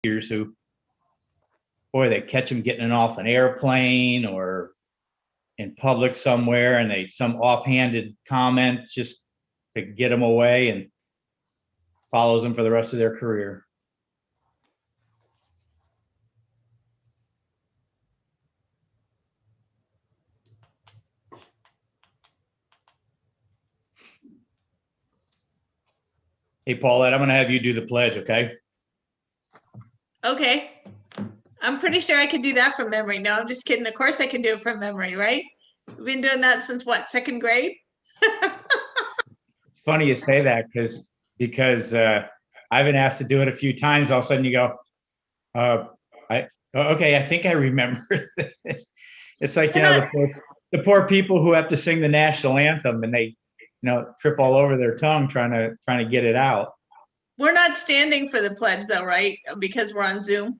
years who, boy, they catch them getting off an airplane or in public somewhere, and some offhanded comment just to get them away and follows them for the rest of their career. Hey, Paulette, I'm going to have you do the pledge, okay? Okay. I'm pretty sure I can do that from memory. No, I'm just kidding. Of course I can do it from memory, right? We've been doing that since what, second grade? It's funny you say that because I've been asked to do it a few times. All of a sudden you go, okay, I think I remember this. It's like, you know, the poor people who have to sing the national anthem and they, trip all over their tongue trying to get it out. We're not standing for the pledge though, right? Because we're on Zoom.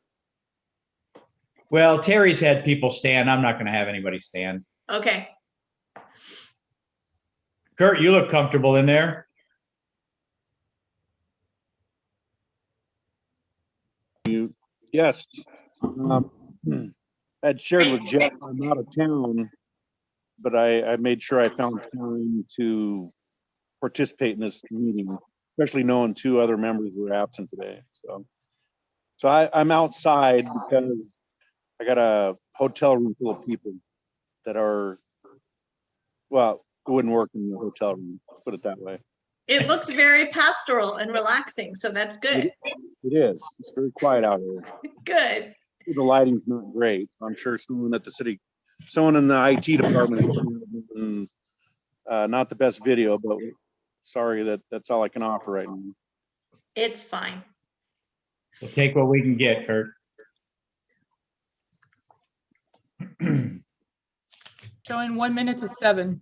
Well, Terry's had people stand. I'm not going to have anybody stand. Okay. Kurt, you look comfortable in there. Yes. I'd shared with Jeff, I'm out of town, but I made sure I found time to participate in this meeting, especially knowing 2 other members were absent today. So I'm outside because I got a hotel room full of people that are, well, it wouldn't work in the hotel room, let's put it that way. It looks very pastoral and relaxing, so that's good. It is. It's very quiet out here. Good. The lighting's not great. I'm sure someone in the IT department, not the best video, but sorry, that's all I can offer right now. It's fine. We'll take what we can get, Kurt. Showing 1 minute to 7.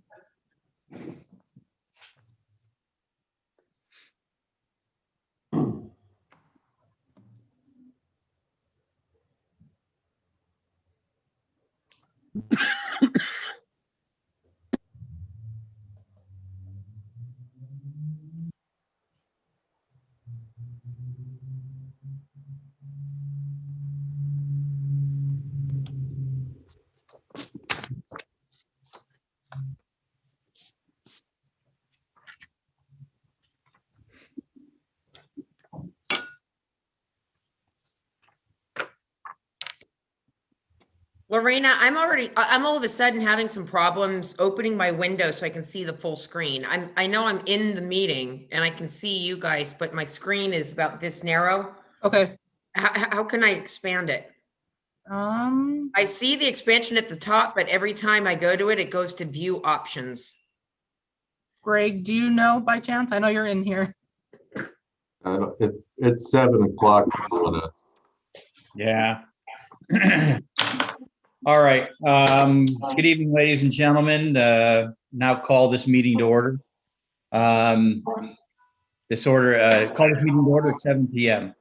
Lorena, I'm all of a sudden having some problems opening my window so I can see the full screen. I know I'm in the meeting and I can see you guys, but my screen is about this narrow. Okay. How can I expand it? I see the expansion at the top, but every time I go to it, it goes to view options. Greg, do you know by chance? I know you're in here. It's 7 o'clock. Yeah. All right. Good evening, ladies and gentlemen. Now call this meeting to order. Call this meeting to order at 7 p.m.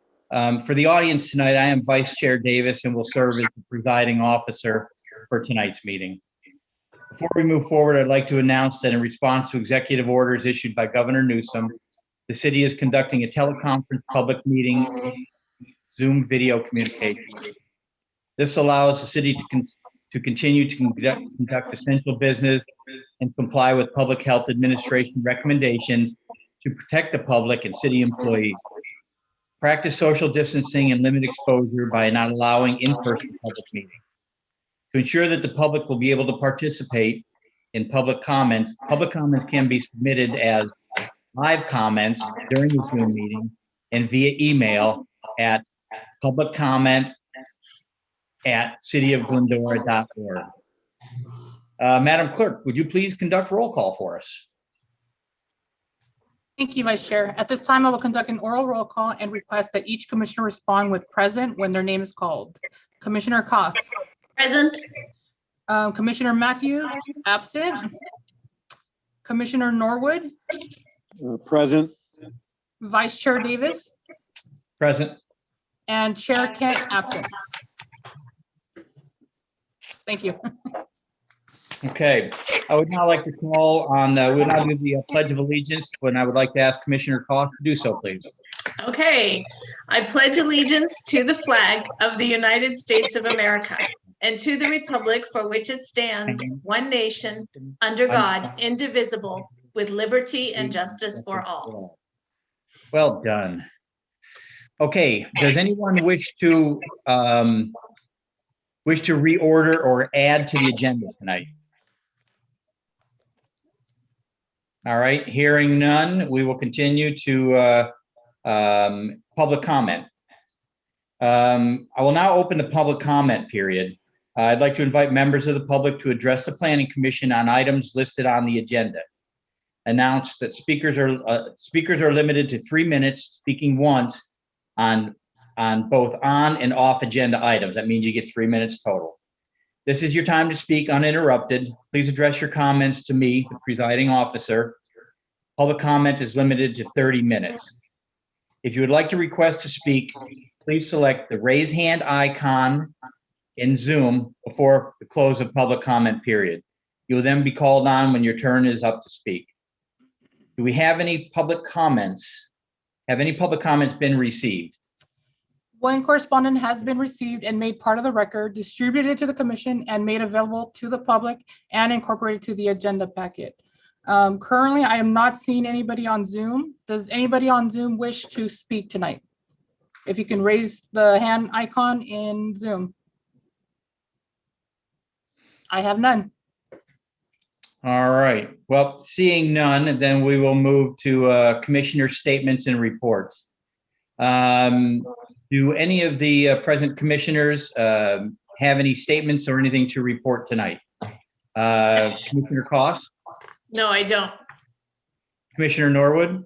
For the audience tonight, I am Vice Chair Davis and will serve as the presiding officer for tonight's meeting. Before we move forward, I'd like to announce that in response to executive orders issued by Governor Newsom, the city is conducting a teleconference public meeting, Zoom video communication. This allows the city to continue to conduct essential business and comply with public health administration recommendations to protect the public and city employees. Practice social distancing and limit exposure by not allowing in-person public meetings. To ensure that the public will be able to participate in public comments can be submitted as live comments during the Zoom meeting and via email at publiccomment@cityofglendora.org. Madam Clerk, would you please conduct roll call for us? Thank you, Vice Chair. At this time, I will conduct an oral roll call and request that each commissioner respond with present when their name is called. Commissioner Koss. Present. Commissioner Matthews, absent. Commissioner Norwood. Present. Vice Chair Davis. Present. And Chair Kent, absent. Thank you. Okay, I would now like to call on, we will now do the Pledge of Allegiance, and I would like to ask Commissioner Koss to do so, please. Okay, I pledge allegiance to the flag of the United States of America and to the republic for which it stands, one nation, under God, indivisible, with liberty and justice for all. Well done. Okay, does anyone wish to reorder or add to the agenda tonight? All right, hearing none, we will continue to public comment. I will now open the public comment period. I'd like to invite members of the public to address the Planning Commission on items listed on the agenda. Announce that speakers are limited to 3 minutes, speaking once on both on and off agenda items. That means you get 3 minutes total. This is your time to speak uninterrupted. Please address your comments to me, the presiding officer. Public comment is limited to 30 minutes. If you would like to request to speak, please select the raise hand icon in Zoom before the close of public comment period. You will then be called on when your turn is up to speak. Do we have any public comments? Have any public comments been received? One correspondent has been received and made part of the record, distributed to the commission and made available to the public and incorporated to the agenda packet. Currently, I am not seeing anybody on Zoom. Does anybody on Zoom wish to speak tonight? If you can raise the hand icon in Zoom. I have none. All right. Well, seeing none, then we will move to commissioner statements and reports. Do any of the present commissioners have any statements or anything to report tonight? Commissioner Cost? No, I don't. Commissioner Norwood?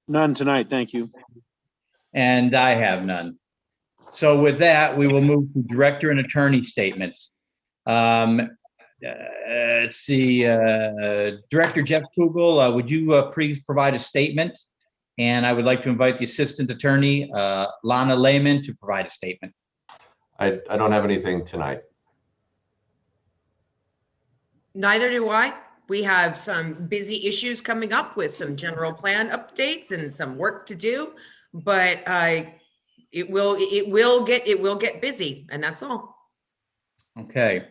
None tonight, thank you. And I have none. So with that, we will move to director and attorney statements. Let's see, Director Jeff Kugel, would you please provide a statement? And I would like to invite the assistant attorney, Lana Lehman, to provide a statement. I don't have anything tonight. Neither do I. We have some busy issues coming up with some general plan updates and some work to do, but it will get busy, and that's all. Okay.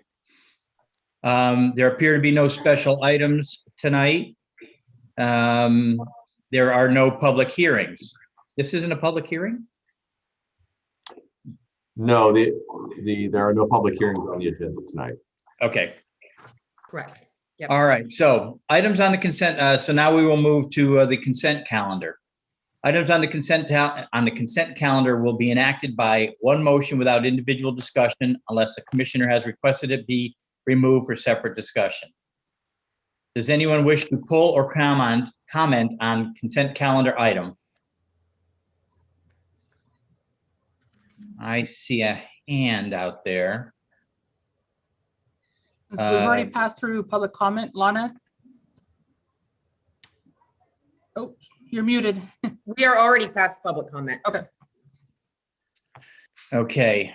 There appear to be no special items tonight. There are no public hearings. This isn't a public hearing? No, there are no public hearings on the agenda tonight. Okay. Correct. Yep. All right. So items on the consent. So now we will move to the consent calendar. Items on the consent calendar will be enacted by one motion without individual discussion unless the commissioner has requested it be removed for separate discussion. Does anyone wish to pull or comment on consent calendar item? I see a hand out there. We've already passed through public comment. Lana? Oh, you're muted. We are already past public comment. Okay. Okay.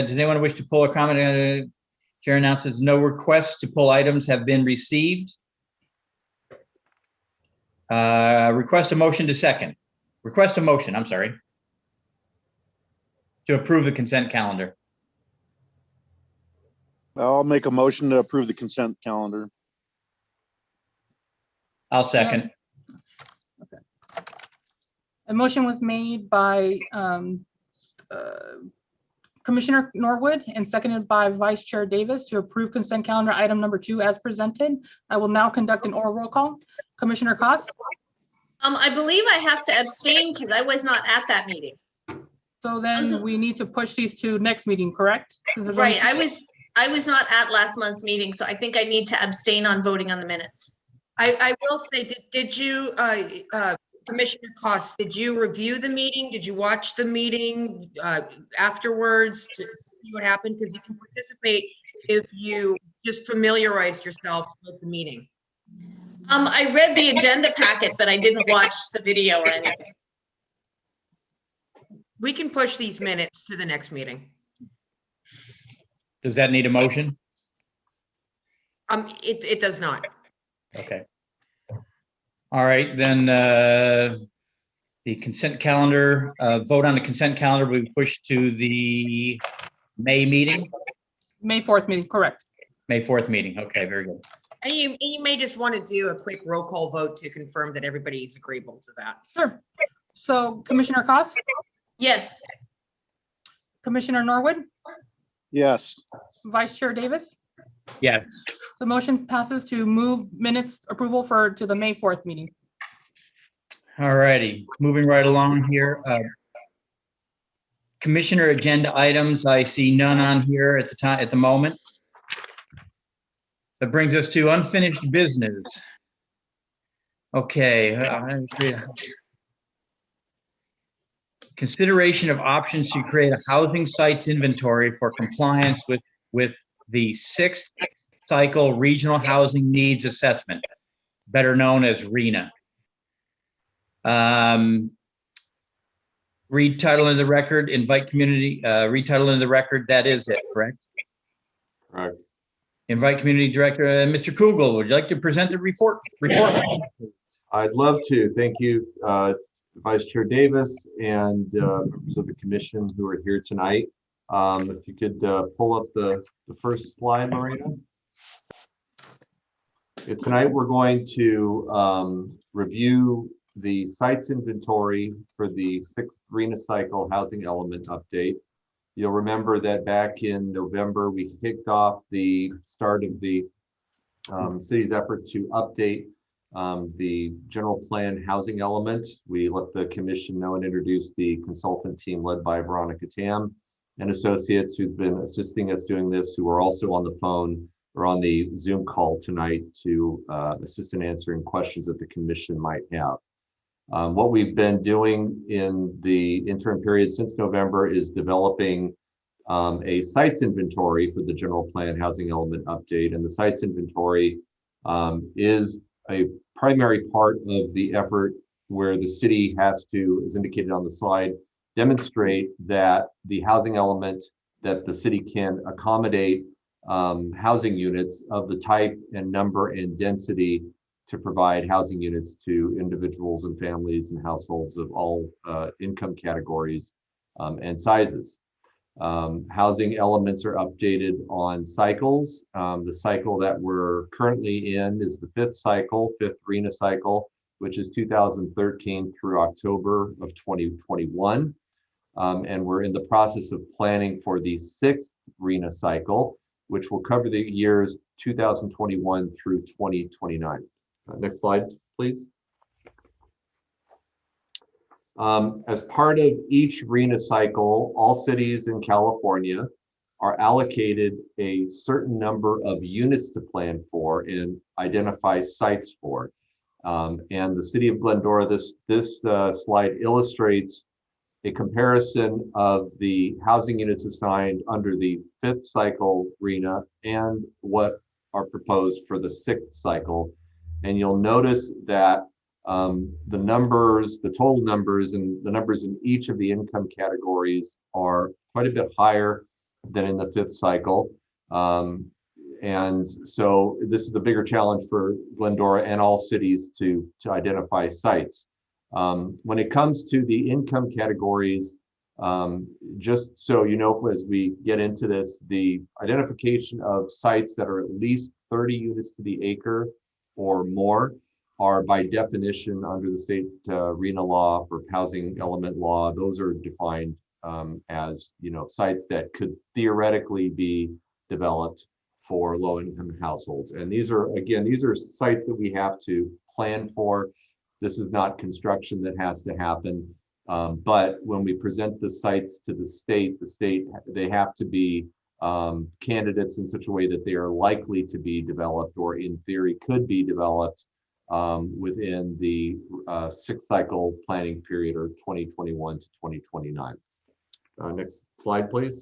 Does anyone wish to pull or comment? Chair announces no requests to pull items have been received. Request a motion, I'm sorry, to approve the consent calendar. I'll make a motion to approve the consent calendar. I'll second. Okay. A motion was made by Commissioner Norwood and seconded by Vice Chair Davis to approve consent calendar item number 2 as presented. I will now conduct an oral roll call. Commissioner Cost? I believe I have to abstain because I was not at that meeting. So then we need to push these to next meeting, correct? Since there's Right, only- I was not at last month's meeting, so I think I need to abstain on voting on the minutes. I will say, did you, Commissioner Cost, did you review the meeting? Did you watch the meeting afterwards to see what happened? Because you can participate if you just familiarized yourself with the meeting. I read the agenda packet, but I didn't watch the video or anything. We can push these minutes to the next meeting. Does that need a motion? It does not. Okay. All right, then the consent calendar, vote on the consent calendar, we push to the May meeting, May 4th meeting, correct. May 4th meeting. Okay, very good. And you may just want to do a quick roll call vote to confirm that everybody is agreeable to that. Sure. So Commissioner Cost, Yes, Commissioner Norwood, Yes, Vice Chair Davis. Yes. So motion passes to move minutes approval to the May 4th meeting. All righty, moving right along here. Commissioner agenda items, I see none on here at the moment. That brings us to unfinished business. Okay. Consideration of options to create a housing sites inventory for compliance with the 6th cycle regional housing needs assessment, better known as RENA. Read title into the record, invite community, read title into the record. That is it, correct? Correct. Invite community director, Mr. Kugel, would you like to present the report? I'd love to. Thank you, Vice Chair Davis and members of the commission who are here tonight. If you could pull up the first slide, Marina. Tonight we're going to review the sites inventory for the 6th RENA cycle housing element update. You'll remember that back in November, we kicked off the start of the city's effort to update the general plan housing element. We let the commission know and introduce the consultant team led by Veronica Tam and associates who've been assisting us doing this, who are also on the phone or on the Zoom call tonight to assist in answering questions that the commission might have. What we've been doing in the interim period since November is developing a sites inventory for the general plan housing element update. And the sites inventory is a primary part of the effort where the city has to, as indicated on the slide, demonstrate that the housing element that the city can accommodate housing units of the type and number and density to provide housing units to individuals and families and households of all income categories and sizes. Housing elements are updated on cycles. The cycle that we're currently in is the 5th cycle, 5th RENA cycle, which is 2013 through October of 2021. And we're in the process of planning for the 6th RENA cycle, which will cover the years 2021 through 2029. Next slide, please. As part of each RENA cycle, all cities in California are allocated a certain number of units to plan for and identify sites for. And the city of Glendora, this slide illustrates a comparison of the housing units assigned under the 5th cycle RENA and what are proposed for the 6th cycle. And you'll notice that the numbers, the total numbers and the numbers in each of the income categories are quite a bit higher than in the 5th cycle. And so this is a bigger challenge for Glendora and all cities to identify sites. When it comes to the income categories, just so you know, as we get into this, the identification of sites that are at least 30 units to the acre or more are by definition under the state RENA law or housing element law. Those are defined as, you know, sites that could theoretically be developed for low-income households. And these are, again, these are sites that we have to plan for. This is not construction that has to happen. But when we present the sites to the state, they have to be candidates in such a way that they are likely to be developed or in theory could be developed within the 6th cycle planning period or 2021 to 2029. Next slide, please.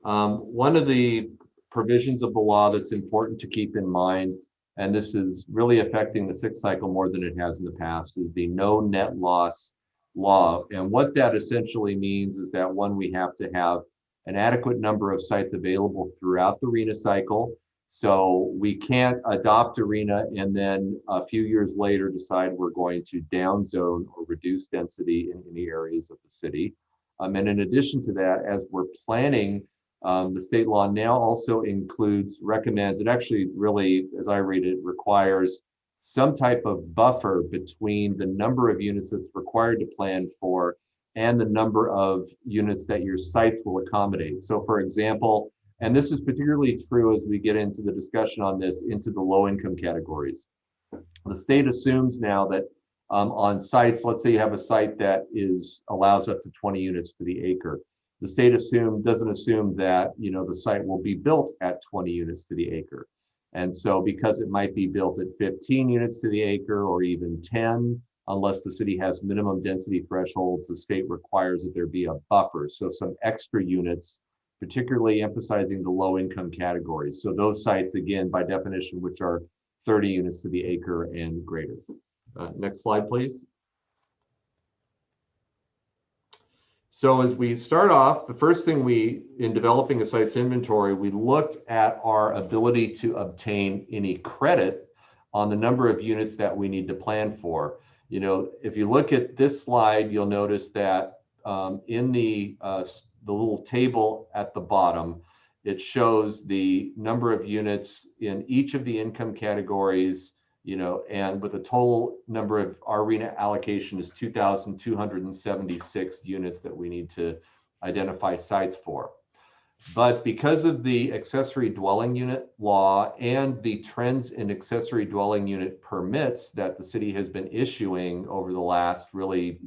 One of the provisions of the law that's important to keep in mind, and this is really affecting the 6th cycle more than it has in the past, is the no net loss law. And what that essentially means is that, one, we have to have an adequate number of sites available throughout the RENA cycle So we can't adopt Arena and then a few years later decide we're going to downzone or reduce density in any areas of the city. And in addition to that, as we're planning, the state law now also recommends, it actually really, as I read it, requires some type of buffer between the number of units that's required to plan for and the number of units that your sites will accommodate. So for example, and this is particularly true as we get into the discussion on this, into the low income categories. The state assumes now that on sites, let's say you have a site that allows up to 20 units for the acre. The state doesn't assume that the site will be built at 20 units to the acre. And so because it might be built at 15 units to the acre or even 10, unless the city has minimum density thresholds, the state requires that there be a buffer. So some extra units, particularly emphasizing the low income categories. So those sites, again, by definition, which are 30 units to the acre and greater. Next slide, please. So as we start off, the first thing in developing a site's inventory, we looked at our ability to obtain any credit on the number of units that we need to plan for. If you look at this slide, you'll notice that in the little table at the bottom, it shows the number of units in each of the income categories, and with a total number of our Arena allocation is 2,276 units that we need to identify sites for. But because of the accessory dwelling unit law and the trends in accessory dwelling unit permits that the city has been issuing over the last really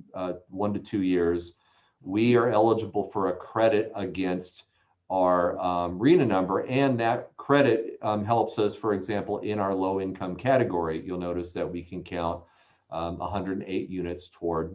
1 to 2 years, we are eligible for a credit against our RHNA number, and that credit helps us, for example, in our low income category. You'll notice that we can count 108 units toward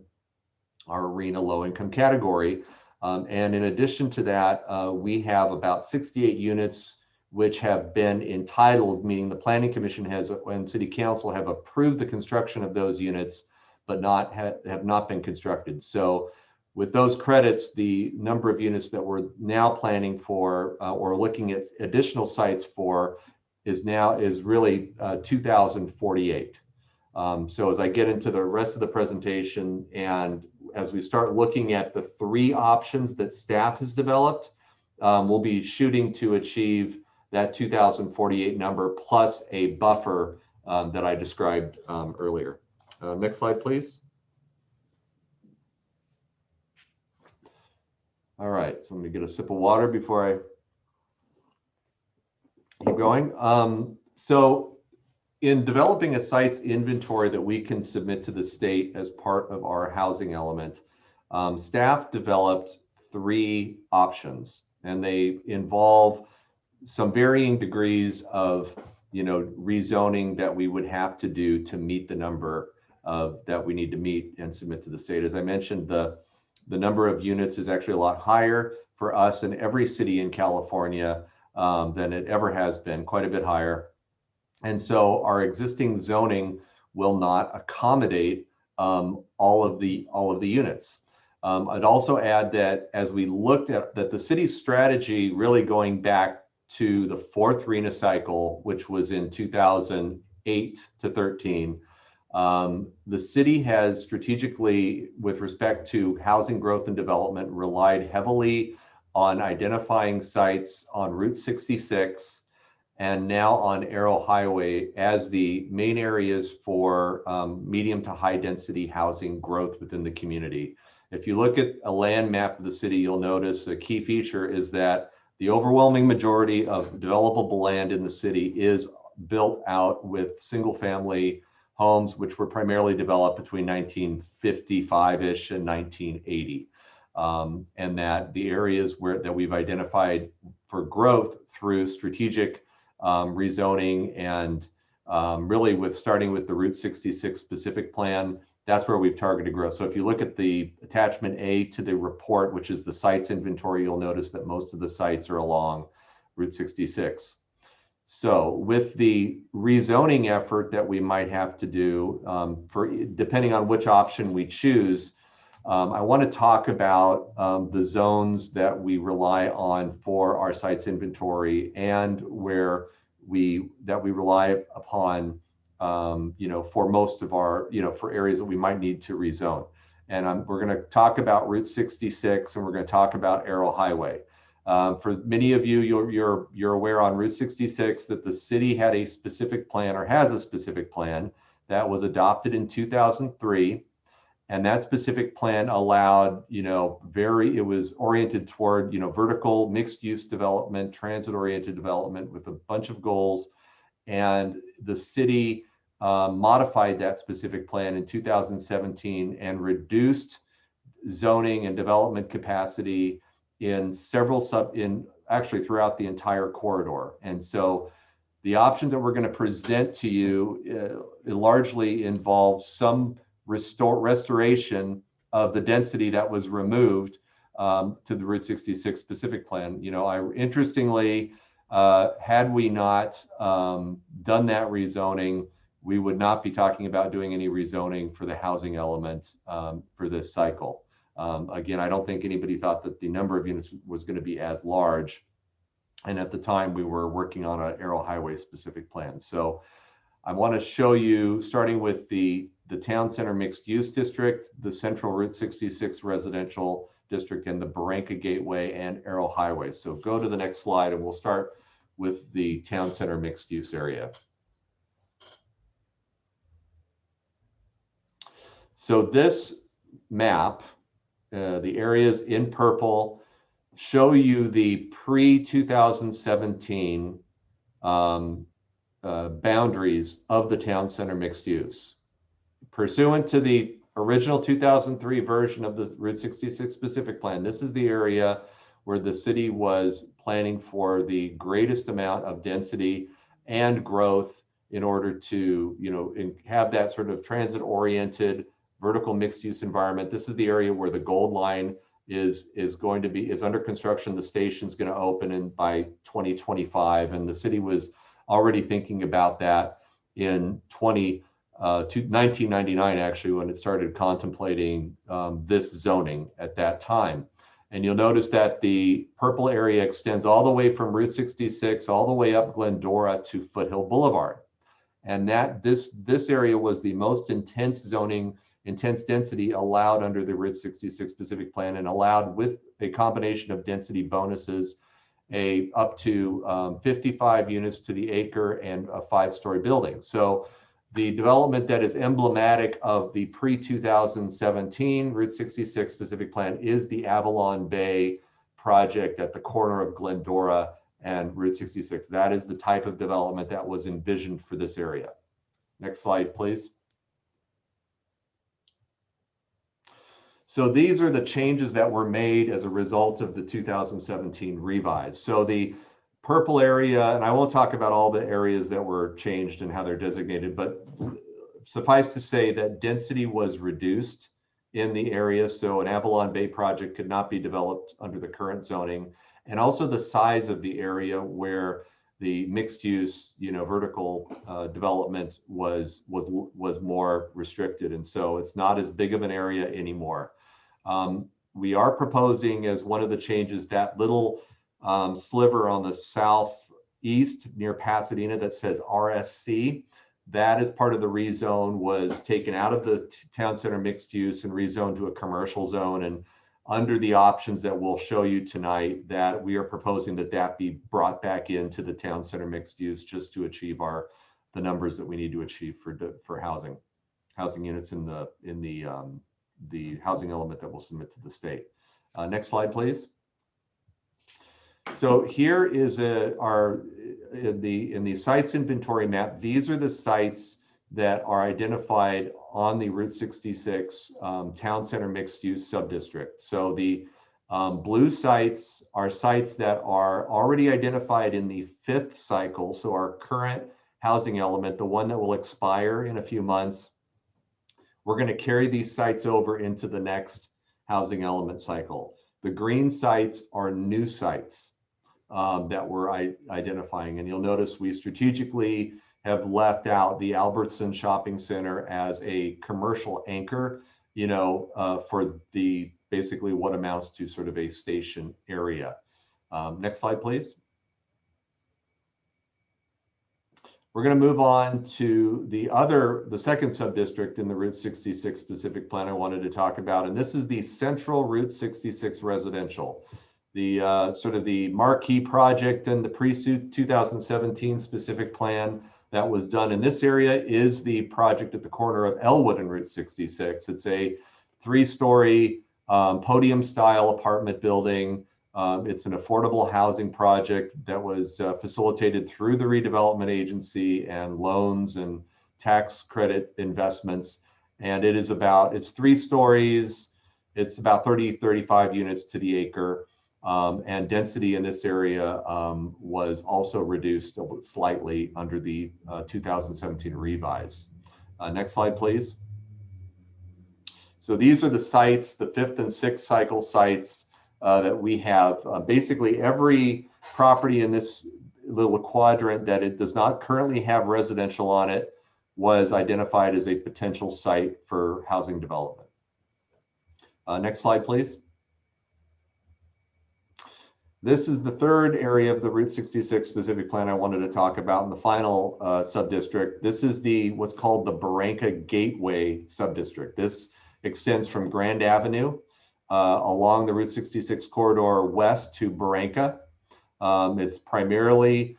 our RHNA low income category. And in addition to that, we have about 68 units which have been entitled, meaning the Planning Commission and City Council have approved the construction of those units, but have not been constructed. So with those credits, the number of units that we're now planning for or looking at additional sites for is really 2,048. So as I get into the rest of the presentation and as we start looking at the 3 options that staff has developed, we'll be shooting to achieve that 2,048 number plus a buffer that I described earlier. Next slide, please. All right, so I'm gonna get a sip of water before I keep going. So in developing a site's inventory that we can submit to the state as part of our housing element, staff developed 3 options, and they involve some varying degrees of rezoning that we would have to do to meet the number that we need to meet and submit to the state. As I mentioned, the number of units is actually a lot higher for us in every city in California than it ever has been, quite a bit higher. And so our existing zoning will not accommodate all of the units. I'd also add that as we looked at that, the city's strategy really going back to the 4th RHNA cycle, which was in 2008 to 13, the city has strategically, with respect to housing growth and development, relied heavily on identifying sites on Route 66 and now on Arrow Highway as the main areas for medium to high density housing growth within the community. If you look at a land map of the city, you'll notice a key feature is that the overwhelming majority of developable land in the city is built out with single family homes, which were primarily developed between 1955-ish and 1980. And that the areas that we've identified for growth through strategic rezoning and really starting with the Route 66 specific plan, that's where we've targeted growth. So if you look at the attachment A to the report, which is the sites inventory, you'll notice that most of the sites are along Route 66. So with the rezoning effort that we might have to do, depending on which option we choose, I want to talk about the zones that we rely on for our sites inventory and where we rely upon, for most of our, for areas that we might need to rezone. And we're going to talk about Route 66, and we're going to talk about Arrow Highway. For many of you, you're aware on Route 66 that the city had a specific plan, or has a specific plan, that was adopted in 2003. And that specific plan allowed, it was oriented toward, vertical mixed use development, transit oriented development with a bunch of goals. And the city modified that specific plan in 2017 and reduced zoning and development capacity in actually throughout the entire corridor. And so the options that we're going to present to you largely involve some restoration of the density that was removed to the Route 66 specific plan. Interestingly, had we not done that rezoning, we would not be talking about doing any rezoning for the housing element for this cycle. Again, I don't think anybody thought that the number of units was going to be as large. And at the time, we were working on an Arrow Highway specific plan. So I want to show you, starting with the Town Center Mixed Use District, the Central Route 66 Residential District, and the Barranca Gateway and Arrow Highway. So go to the next slide, and we'll start with the Town Center Mixed Use area. So this map, the areas in purple, show you the pre-2017 boundaries of the Town Center Mixed Use. Pursuant to the original 2003 version of the Route 66 specific plan, this is the area where the city was planning for the greatest amount of density and growth in order to, have that sort of transit-oriented vertical mixed-use environment. This is the area where the Gold Line is under construction. The station's going to open by 2025, and the city was already thinking about that in 1999, actually, when it started contemplating this zoning at that time. And you'll notice that the purple area extends all the way from Route 66 all the way up Glendora to Foothill Boulevard. And this area was the most intense density allowed under the Route 66 specific plan, and allowed, with a combination of density bonuses, up to 55 units to the acre and a 5-story building. So the development that is emblematic of the pre-2017 Route 66 specific plan is the Avalon Bay project at the corner of Glendora and Route 66. That is the type of development that was envisioned for this area. Next slide, please. So these are the changes that were made as a result of the 2017 revise. So the purple area, and I won't talk about all the areas that were changed and how they're designated, but suffice to say that density was reduced in the area. So an Avalon Bay project could not be developed under the current zoning. And also the size of the area where the mixed use, vertical development was more restricted. And so it's not as big of an area anymore. We are proposing, as one of the changes, that little sliver on the southeast near Pasadena that says RSC. That, is part of the rezone, was taken out of the Town Center Mixed Use and rezoned to a commercial zone. And under the options that we'll show you tonight, that we are proposing that be brought back into the Town Center Mixed Use, just to achieve the numbers that we need to achieve for housing units in the housing element that we'll submit to the state. Next slide, please. So here is in the sites inventory map. These are the sites that are identified on the Route 66 Town Center Mixed Use Subdistrict. So the blue sites are sites that are already identified in the 5th cycle. So our current housing element, the one that will expire in a few months, we're going to carry these sites over into the next housing element cycle. The green sites are new sites that we're identifying. And you'll notice we strategically have left out the Albertson Shopping Center as a commercial anchor, for the basically what amounts to sort of a station area. Next slide, please. We're going to move on to the second sub-district in the Route 66 specific plan I wanted to talk about, and this is the Central Route 66 residential. The sort of the marquee project in the pre-2017 specific plan that was done in this area is the project at the corner of Elwood and Route 66. It's a 3-story podium-style apartment building. It's an affordable housing project that was facilitated through the redevelopment agency and loans and tax credit investments. And it's 3 stories. It's about 35 units to the acre. And density in this area was also reduced slightly under the 2017 revise. Next slide, please. So these are the sites, the 5th and 6th cycle sites that we have. Basically, every property in this little quadrant that it does not currently have residential on it was identified as a potential site for housing development. Next slide, please. This is the third area of the Route 66 specific plan I wanted to talk about in the final sub-district. This is what's called the Barranca Gateway sub-district. This extends from Grand Avenue along the Route 66 corridor west to Barranca. It's primarily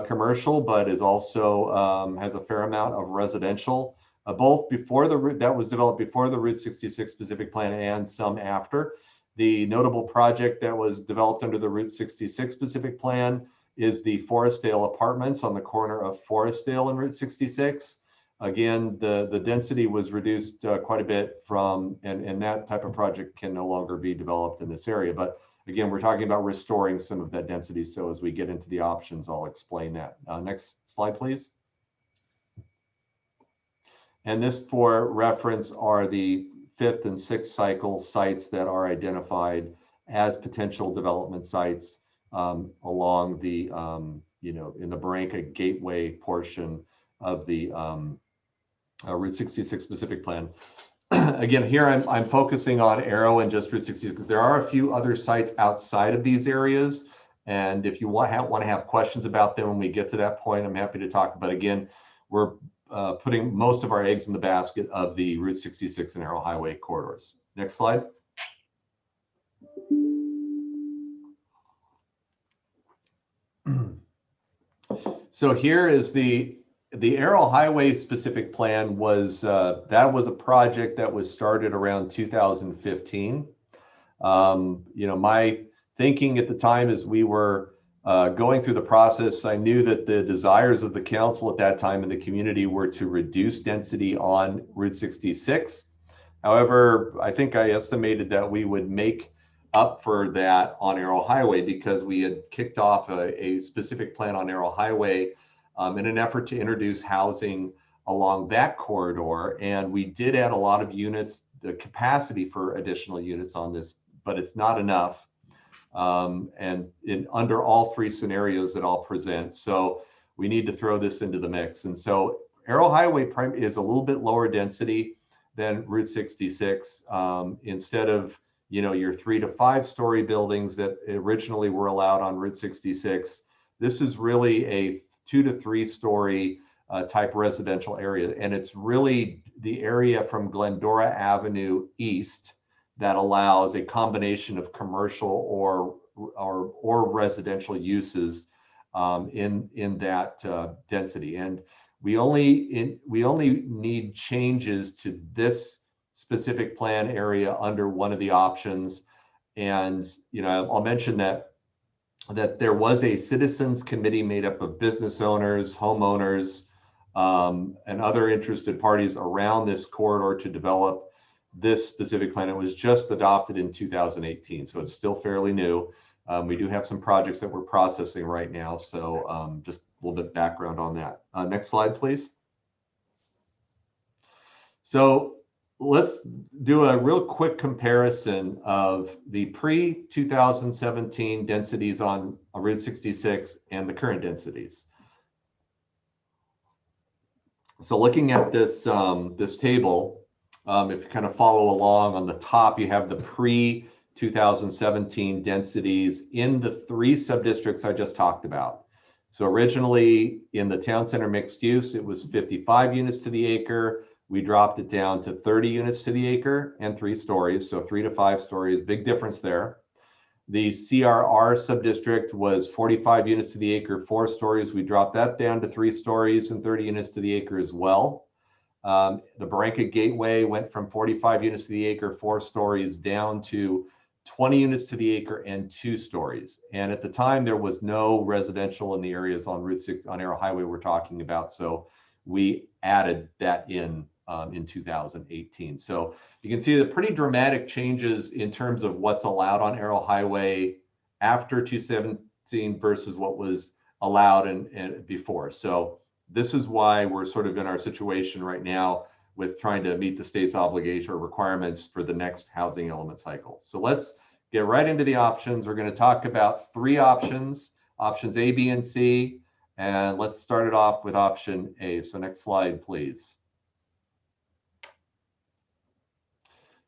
commercial, but is also has a fair amount of residential, both that was developed before the Route 66 specific plan and some after. The notable project that was developed under the Route 66 specific plan is the Forestdale Apartments on the corner of Forestdale and Route 66. Again, the density was reduced quite a bit and that type of project can no longer be developed in this area. But again, we're talking about restoring some of that density. So as we get into the options, I'll explain that. Next slide, please. And this, for reference, are the 5th and 6th cycle sites that are identified as potential development sites along the, in the Barranca Gateway portion of the Route 66 specific plan. Again, here I'm focusing on Arrow and just Route 66 because there are a few other sites outside of these areas. And if you want to have questions about them when we get to that point, I'm happy to talk. But again, we're putting most of our eggs in the basket of the Route 66 and Arrow Highway corridors. Next slide. So here is the Arrow Highway specific plan that was a project that was started around 2015. My thinking at the time as we were going through the process, I knew that the desires of the council at that time in the community were to reduce density on Route 66. However, I think I estimated that we would make up for that on Arrow Highway because we had kicked off a specific plan on Arrow Highway in an effort to introduce housing along that corridor. And we did add a lot of units, the capacity for additional units on this, but it's not enough. And under all 3 scenarios that I'll present. So we need to throw this into the mix. And so Arrow Highway is a little bit lower density than Route 66. Instead of, your 3 to 5 story buildings that originally were allowed on Route 66, this is really a 2 to 3 story type residential area. And it's really the area from Glendora Avenue East that allows a combination of commercial or residential uses in that density. And we only need changes to this specific plan area under one of the options. And I'll mention that there was a citizens committee made up of business owners, homeowners, and other interested parties around this corridor to develop this specific plan. It was just adopted in 2018, so it's still fairly new. We do have some projects that we're processing right now, so just a little bit of background on that. Next slide, please. So let's do a real quick comparison of the pre-2017 densities on Route 66 and the current densities. So looking at this, this table, if you kind of follow along, on the top, you have the pre-2017 densities in the 3 sub-districts I just talked about. So originally in the town center mixed use, it was 55 units to the acre. We dropped it down to 30 units to the acre and 3 stories. So 3 to 5 stories, big difference there. The CRR subdistrict was 45 units to the acre, 4 stories. We dropped that down to 3 stories and 30 units to the acre as well. The Barranca Gateway went from 45 units to the acre, 4 stories, down to 20 units to the acre and 2 stories. And at the time, there was no residential in the areas on Route 6 on Arrow Highway we're talking about. So we added that in 2018. So you can see the pretty dramatic changes in terms of what's allowed on Arrow Highway after 2017 versus what was allowed and before. So this is why we're sort of in our situation right now with trying to meet the state's obligation or requirements for the next housing element cycle. So let's get right into the options. We're going to talk about 3 options, options A, B, and C. And let's start it off with option A. So next slide, please.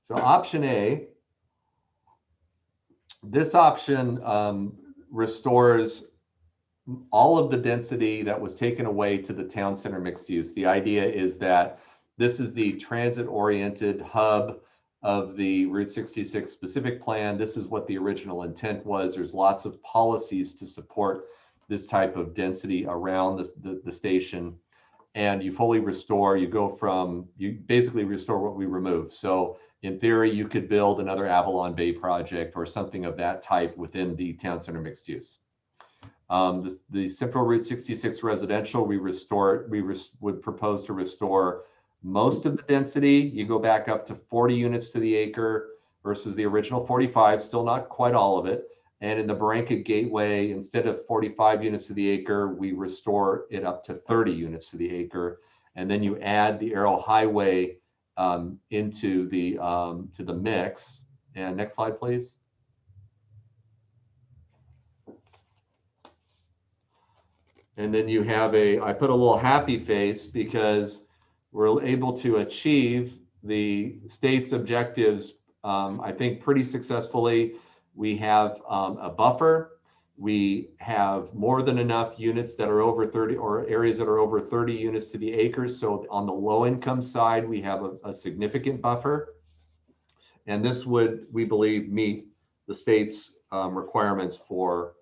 So option A, this option restores all of the density that was taken away to the town center mixed use. The idea is that this is the transit-oriented hub of the Route 66 specific plan. This is what the original intent was. There's lots of policies to support this type of density around the station. And you fully restore, you basically restore what we removed. So in theory, you could build another Avalon Bay project or something of that type within the town center mixed use. The Central Route 66 residential, we would propose to restore most of the density. You go back up to 40 units to the acre versus the original 45, still not quite all of it. And in the Barranca Gateway, instead of 45 units to the acre, we restore it up to 30 units to the acre. And then you add the Arrow Highway into the mix. And next slide, please. And then you have I put a little happy face because we're able to achieve the state's objectives, I think, pretty successfully. We have a buffer. We have more than enough units that are over 30 or areas that are over 30 units to the acres. So on the low income side, we have a significant buffer. And this would, we believe, meet the state's requirements for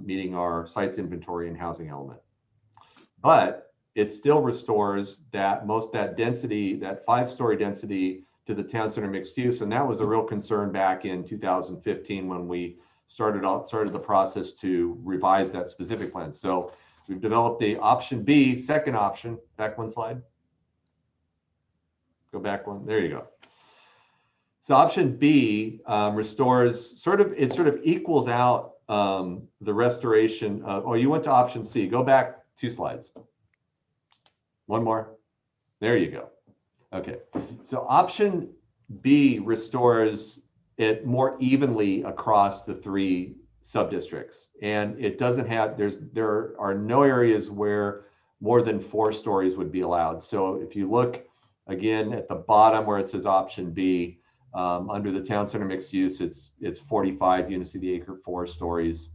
meeting our sites inventory and housing element. But it still restores that density, that 5-story density to the town center mixed use. And that was a real concern back in 2015 when we started the process to revise that specific plan. So we've developed a option B, second option. Back one slide. Go back one. There you go. So option B restores it sort of equals out the restoration of, oh, you went to option C. Go back 2 slides. One more. There you go. Okay. So option B restores it more evenly across the 3 subdistricts. And it doesn't have, there are no areas where more than 4 stories would be allowed. So if you look again at the bottom where it says option B, under the town center mixed use, it's 45 units to the acre, 4 stories.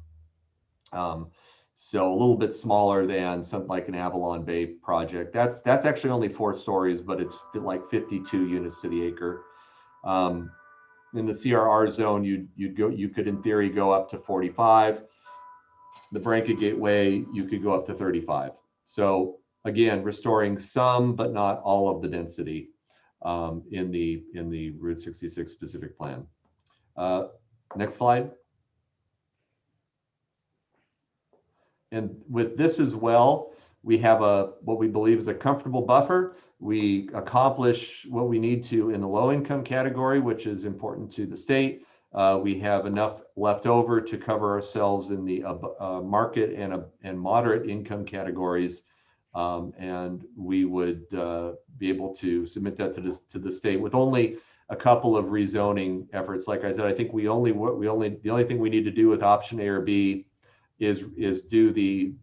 So a little bit smaller than something like an Avalon Bay project. That's actually only 4 stories, but it's like 52 units to the acre. In the CRR zone, you could in theory go up to 45. The Barranca Gateway, you could go up to 35. So again, restoring some but not all of the density in the Route 66 specific plan. Next slide. And with this as well, we have what we believe is a comfortable buffer. We accomplish what we need to in the low income category, which is important to the state. We have enough left over to cover ourselves in the market and moderate income categories. And we would be able to submit that to the state with only a couple of rezoning efforts. Like I said, I think the only thing we need to do with option A or B is do the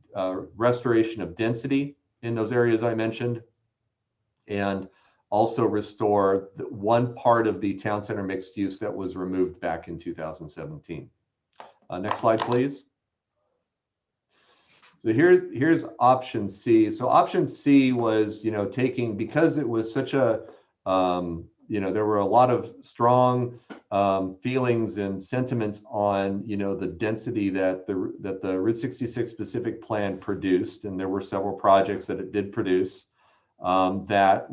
restoration of density in those areas I mentioned, and also restore the one part of the town center mixed use that was removed back in 2017. Next slide, please. So here's option C. So option C was, taking, because it was such a, there were a lot of strong feelings and sentiments on, the density that the Route 66 specific plan produced, and there were several projects that it did produce, that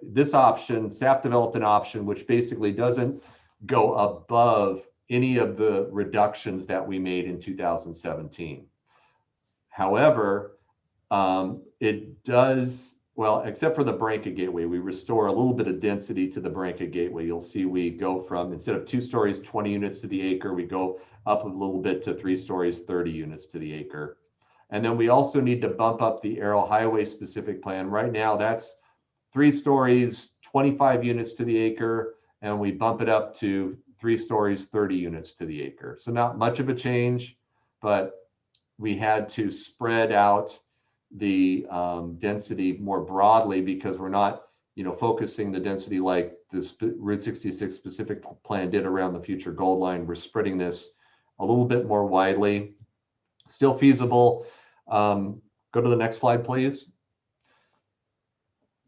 this option, staff developed an option which basically doesn't go above any of the reductions that we made in 2017. However, it does, well, except for the Branca Gateway, we restore a little bit of density to the Branca Gateway. You'll see we go from, instead of 2 stories, 20 units to the acre, we go up a little bit to 3 stories, 30 units to the acre. And then we also need to bump up the Arrow Highway specific plan. Right now, that's 3 stories, 25 units to the acre, and we bump it up to 3 stories, 30 units to the acre. So not much of a change, but we had to spread out the density more broadly because we're not, focusing the density like this Route 66 specific plan did around the future Gold Line. We're spreading this a little bit more widely. Still feasible. Go to the next slide, please.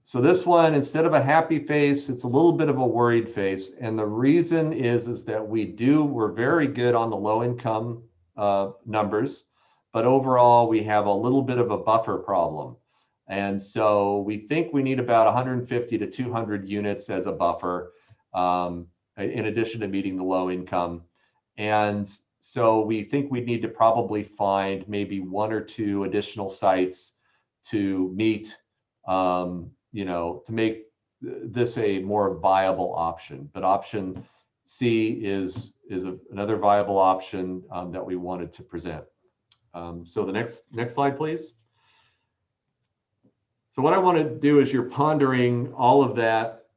So this one, instead of a happy face, it's a little bit of a worried face. And the reason is that we're very good on the low income numbers, but overall we have a little bit of a buffer problem. And so we think we need about 150 to 200 units as a buffer, in addition to meeting the low income. And so we think we need to probably find maybe 1 or 2 additional sites to meet, to make this a more viable option. But option C is another viable option that we wanted to present. So the next slide, please. So what I want to do is you're pondering all of that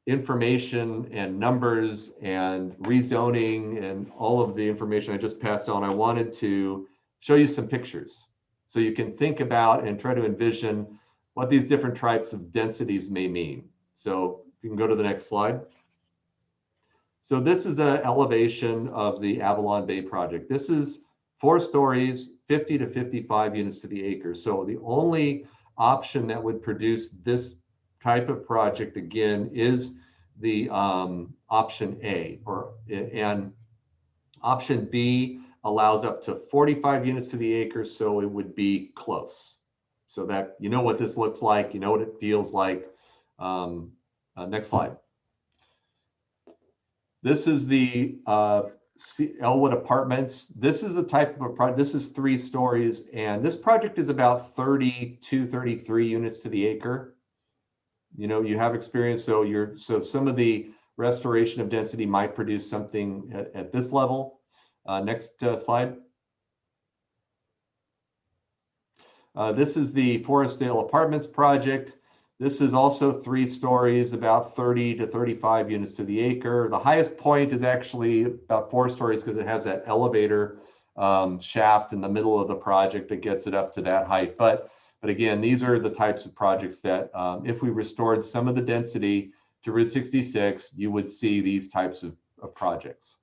information and numbers and rezoning and all of the information I just passed on. I wanted to show you some pictures so you can think about and try to envision what these different types of densities may mean. So you can go to the next slide. So this is an elevation of the Avalon Bay project. This is 4 stories, 50 to 55 units to the acre. So the only option that would produce this type of project again is the option A, and option B allows up to 45 units to the acre, so it would be close. So that you know what this looks like, you know what it feels like. Next slide. This is the Elwood Apartments. This is a type of a project. This is 3 stories, and this project is about 32, 33 units to the acre. You have experience, so some of the restoration of density might produce something at this level. Next slide. This is the Forestdale Apartments project. This is also 3 stories, about 30 to 35 units to the acre. The highest point is actually about 4 stories because it has that elevator shaft in the middle of the project that gets it up to that height. But again, these are the types of projects that if we restored some of the density to Route 66, you would see these types of projects.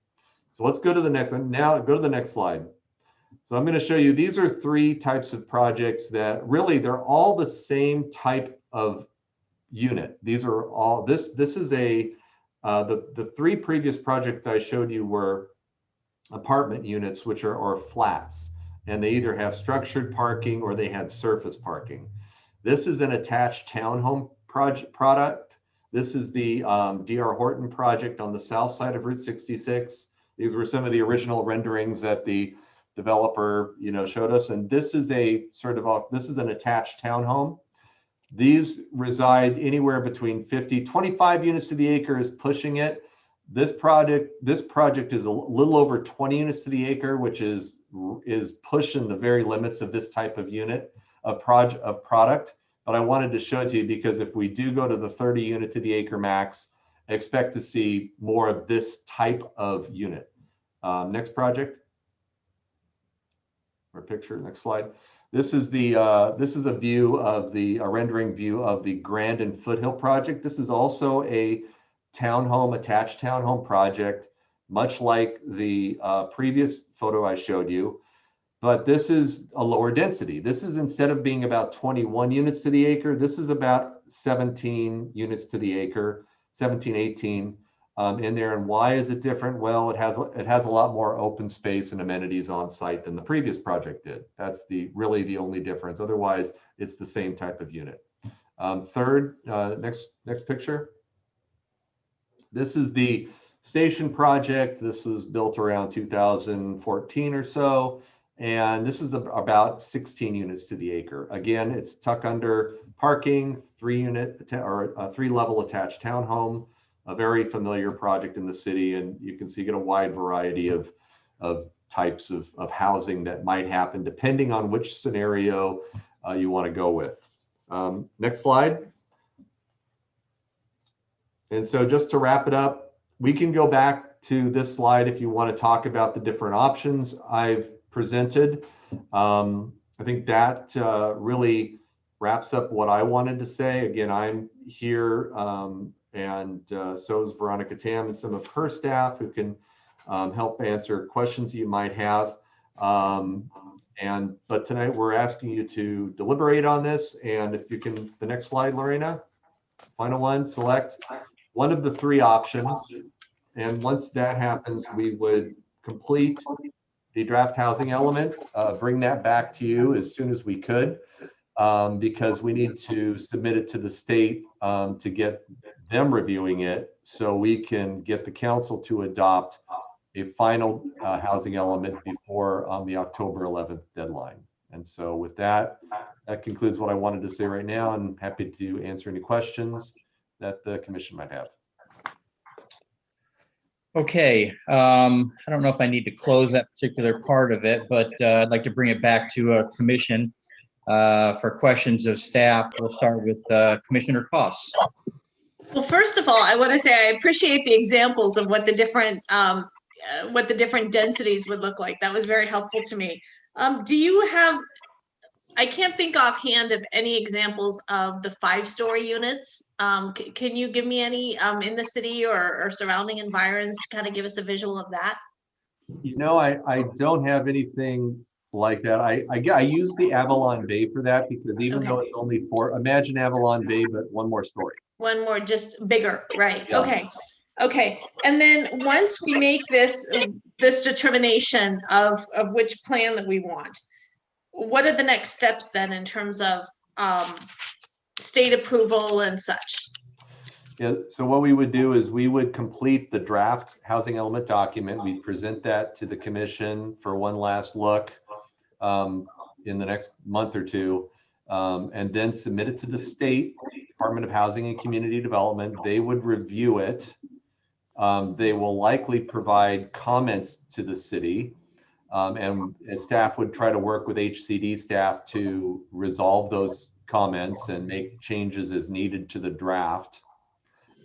So let's go to the next one. Now go to the next slide. So I'm going to show you, these are 3 types of projects that really, they're all the same type of unit. These are all, this is the 3 previous projects I showed you were apartment units, which are flats, and they either have structured parking or they had surface parking. This is an attached townhome product. This is the D.R. Horton project on the south side of Route 66. These were some of the original renderings that the developer, showed us. And this is this is an attached townhome. These reside anywhere between 25 units to the acre is pushing it. This project is a little over 20 units to the acre, which is pushing the very limits of this type of unit of product. But I wanted to show it to you because if we do go to the 30 unit to the acre max, I expect to see more of this type of unit. Next project or picture. Next slide. This is a view of a rendering view of the Grandin Foothill project. This is also a attached townhome project, much like the previous photo I showed you. but this is a lower density. This is, instead of being about 21 units to the acre, this is about 17 units to the acre, 17, 18 in there. And why is it different? Well, it has a lot more open space and amenities on site than the previous project did. That's really the only difference. Otherwise, it's the same type of unit. Third, next picture. This is the station project. This was built around 2014 or so. And this is about 16 units to the acre. Again, it's tucked under parking, 3-level attached townhome, a very familiar project in the city. And you can see a wide variety of types of housing that might happen depending on which scenario you want to go with. Next slide. And so just to wrap it up, we can go back to this slide if you want to talk about the different options I've presented. I think that really wraps up what I wanted to say. Again, I'm here and so is Veronica Tam and some of her staff who can help answer questions you might have. But tonight we're asking you to deliberate on this. And if you can, the next slide, Lorena, final one, select one of the 3 options. And once that happens, we would complete the draft housing element, bring that back to you as soon as we could, because we need to submit it to the state to get them reviewing it so we can get the council to adopt a final housing element before the October 11th deadline. And so with that, that concludes what I wanted to say right now. I'm happy to answer any questions that the commission might have. Okay, I don't know if I need to close that particular part of it, but I'd like to bring it back to a commission for questions of staff. We'll start with Commissioner Koss. Well, first of all, I want to say I appreciate the examples of what the different densities would look like. That was very helpful to me. Do you have, I can't think offhand of any examples of the 5-story units. Can you give me any in the city or surrounding environs to kind of give us a visual of that? You know, I don't have anything like that. I use the Avalon Bay for that because even though it's only 4, imagine Avalon Bay, but 1 more story. 1 more, just bigger, right? Yeah. Okay. And then once we make this determination of which plan that we want, what are the next steps then in terms of state approval and such? Yeah, so what we would do is we would complete the draft housing element document. We'd present that to the commission for one last look in the next month or 2, and then submit it to the state Department of Housing and Community Development. They would review it. They will likely provide comments to the city. And staff would try to work with HCD staff to resolve those comments and make changes as needed to the draft.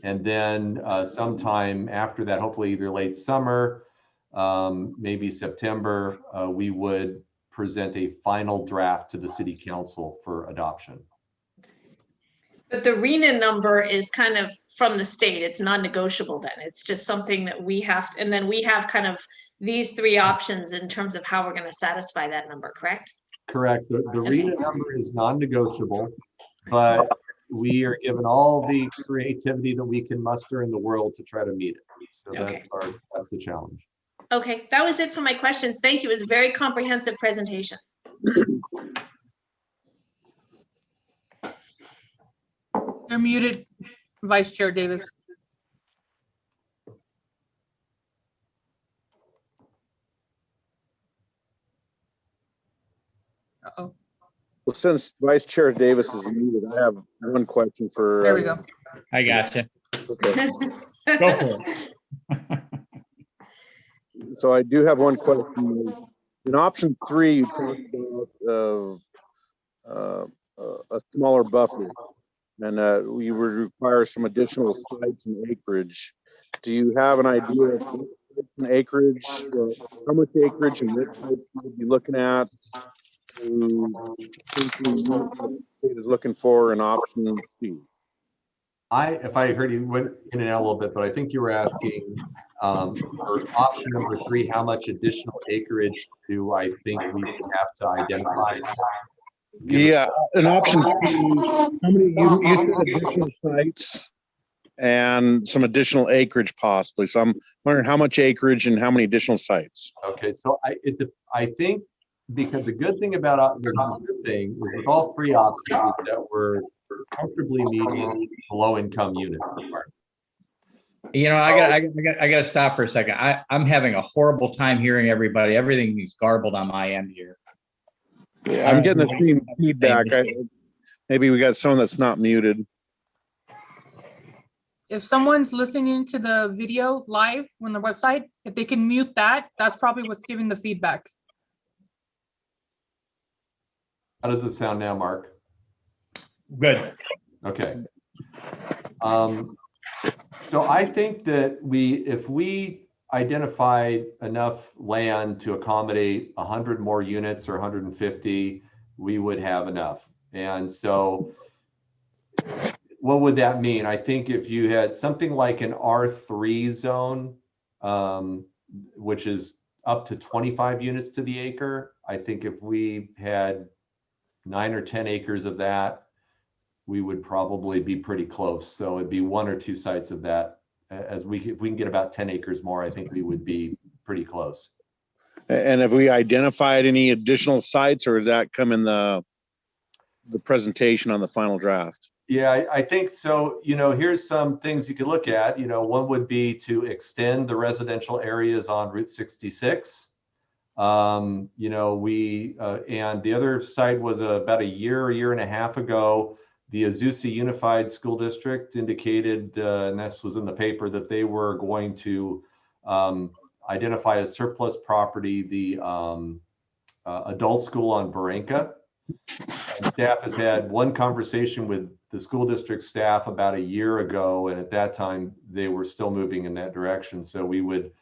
And then sometime after that, hopefully either late summer, maybe September, we would present a final draft to the city council for adoption. But the RHNA number is kind of from the state. It's non-negotiable then. It's just something that we have to, and then we have kind of these 3 options in terms of how we're going to satisfy that number, correct? Correct. The RHNA number is non-negotiable, but we are given all the creativity that we can muster in the world to try to meet it. So that's the challenge. Okay, that was it for my questions. Thank you. It was a very comprehensive presentation. You're muted, Vice Chair Davis. Uh-oh. Well, since Vice Chair Davis is muted, I have one question for. There we go. I gotcha. Okay. Go for it. So I do have one question. In option 3, you talked about a smaller buffer, and you would require some additional sites and acreage. Do you have an idea of acreage, how much acreage and what type you would be looking at? Is looking for an option C? if I heard you went in and out a little bit, but I think you were asking for option number 3, how much additional acreage do I think we would have to identify? Yeah, an option C, how many, you said additional sites and some additional acreage possibly. So I'm wondering how much acreage and how many additional sites. Okay, so I think, because the good thing about the good thing is with all 3 options is that we're comfortably meeting low income units. You know, I gotta stop for a second. I'm having a horrible time hearing everybody. Everything is garbled on my end here. Yeah, I'm getting the same feedback. Maybe we got someone that's not muted. If someone's listening to the video live on the website, if they can mute that, that's probably what's giving the feedback. How does it sound now, Mark? Good. Okay. So I think that if we identified enough land to accommodate 100 more units or 150, we would have enough. And so what would that mean? I think if you had something like an R3 zone, which is up to 25 units to the acre, I think if we had 9 or 10 acres of that, we would probably be pretty close. So it'd be 1 or 2 sites of that. If we can get about 10 acres more, I think we would be pretty close. And have we identified any additional sites, or does that come in the presentation on the final draft? Yeah, I think so. You know, here's some things you could look at. You know, one would be to extend the residential areas on Route 66. You know, and the other site was about a year and a half ago. The Azusa Unified School District indicated, and this was in the paper, that they were going to identify as surplus property the adult school on Baranka. And staff has had one conversation with the school district staff about a year ago, and at that time they were still moving in that direction. So we would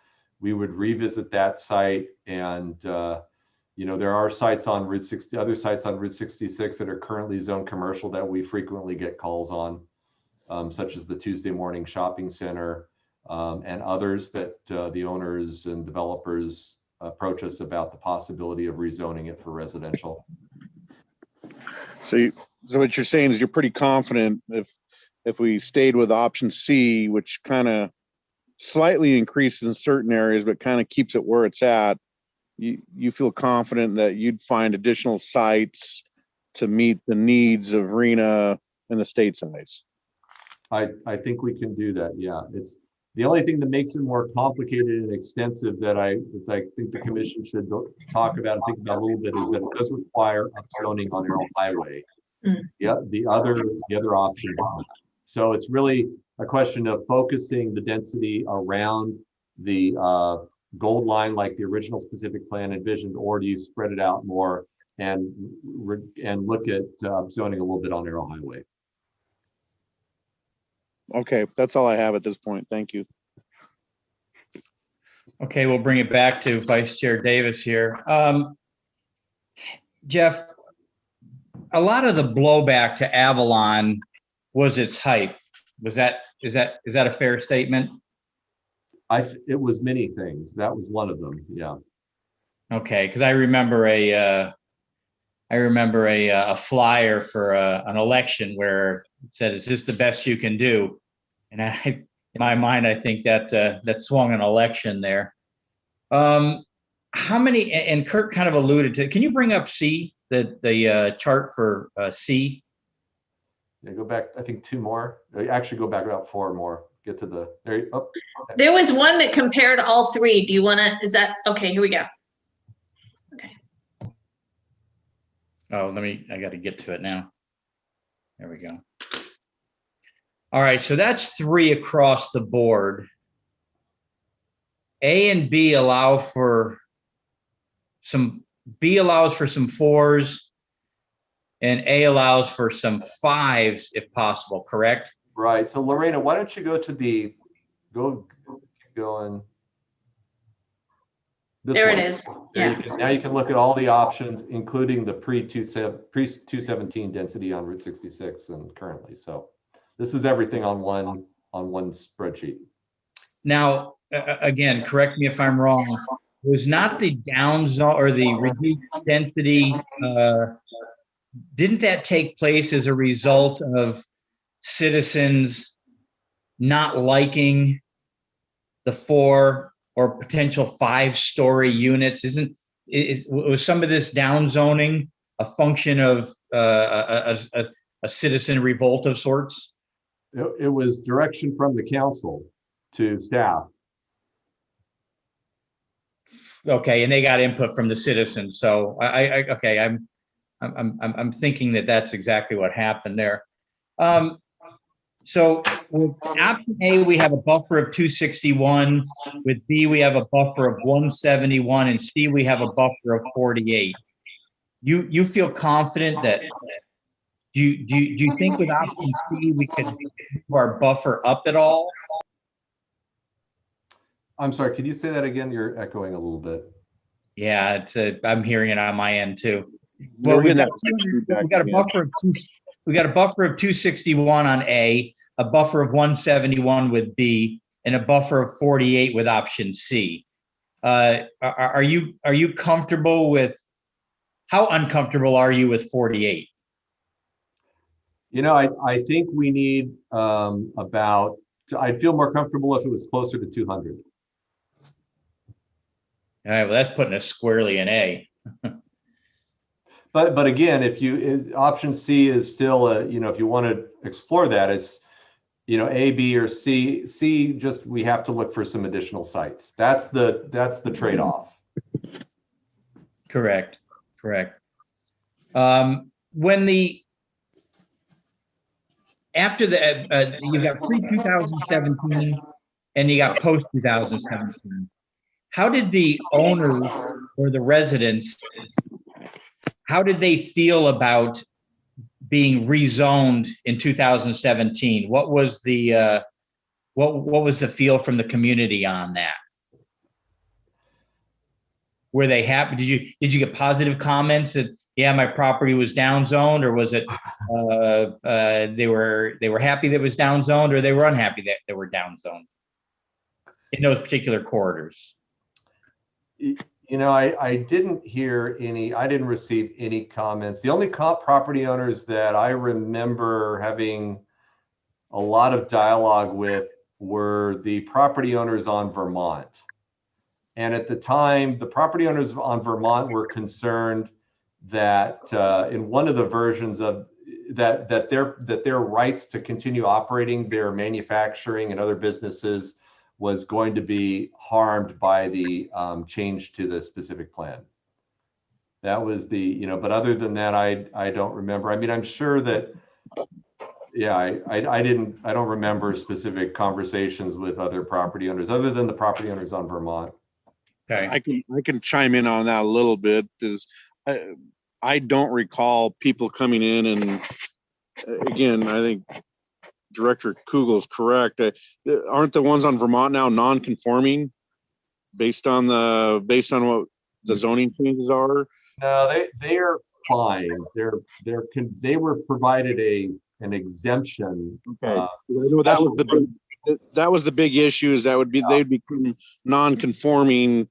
revisit that site, and you know, there are sites on Route 60, other sites on Route 66 that are currently zoned commercial that we frequently get calls on, such as the Tuesday Morning Shopping Center, and others that the owners and developers approach us about the possibility of rezoning it for residential. So what you're saying is you're pretty confident if we stayed with option C, which kind of slightly increases in certain areas, but kind of keeps it where it's at, you feel confident that you'd find additional sites to meet the needs of RHNA and the state size? I think we can do that. Yeah, it's the only thing that makes it more complicated and extensive that I think the commission should talk about and think about a little bit is that it does require upzoning on Arrow Highway. Yeah, the other options. So it's really a question of focusing the density around the gold line like the original specific plan envisioned, or do you spread it out more and look at zoning a little bit on Arrow Highway? Okay, that's all I have at this point. Thank you. Okay, we'll bring it back to Vice Chair Davis here. Jeff, a lot of the blowback to Avalon was its height. Is that a fair statement? It was many things. That was one of them. Yeah. Okay, because I remember a flyer for an election where it said, "Is this the best you can do?" And in my mind, I think that swung an election there. How many? And Kurt kind of alluded to. Can you bring up C, the chart for C? Yeah, go back. I think 2 more. Actually, go back about 4 more. Get to the there. Oh. There was one that compared all 3. Do you want to? Is that okay? Here we go. Okay. Oh, I got to get to it now. There we go. All right, so that's 3 across the board. A and B allows for some 4s, and A allows for some 5s if possible, correct? Right. So Lorena, why don't you go to keep going. There it is. Yeah. Now you can look at all the options, including the pre-217 density on Route 66 and currently. So This is everything on one spreadsheet. Now, again, correct me if I'm wrong, was not the down zone or the reduced density, didn't that take place as a result of citizens not liking the 4 or potential 5-story units? Was some of this down zoning a function of a citizen revolt of sorts? It was direction from the council to staff. Okay, and they got input from the citizens. So okay, I'm thinking that that's exactly what happened there. So with option A, we have a buffer of 261. With B, we have a buffer of 171, and C, we have a buffer of 48. You feel confident that? Do you think with option C we could move our buffer up at all? I'm sorry, could you say that again? You're echoing a little bit. Yeah, I'm hearing it on my end too. We're Well, we getting got a buffer of we got a buffer of 261 on A, a buffer of 171 with B, and a buffer of 48 with option C. Are you comfortable with? How uncomfortable are you with 48? You know, I think we need I'd feel more comfortable if it was closer to 200. All right, well, that's putting us squarely in A. But again, option C is still if you want to explore that, it's A, B, or C. C, just we have to look for some additional sites. That's the trade-off. Correct. After you got pre-2017 and you got post-2017, how did the owners or the residents, how did they feel about being rezoned in 2017? What was the feel from the community on that? Were they happy? Did you get positive comments that, yeah, my property was downzoned, or was it they were happy that it was downzoned, or they were unhappy that they were downzoned in those particular corridors? I didn't receive any comments. The only property owners that I remember having a lot of dialogue with were the property owners on Vermont. And at the time, the property owners on Vermont were concerned that in one of the versions of that their rights to continue operating their manufacturing and other businesses was going to be harmed by the change to the specific plan. That was but other than that, I don't remember. I mean, I'm sure that, yeah, I don't remember specific conversations with other property owners other than the property owners on Vermont. Okay. I can chime in on that a little bit, because I don't recall people coming in, and again, I think Director Kugel is correct. Aren't the ones on Vermont now non-conforming based on what the zoning changes are? No, they are fine. They were provided an exemption. Okay. That was the big issue, is they'd become non-conforming.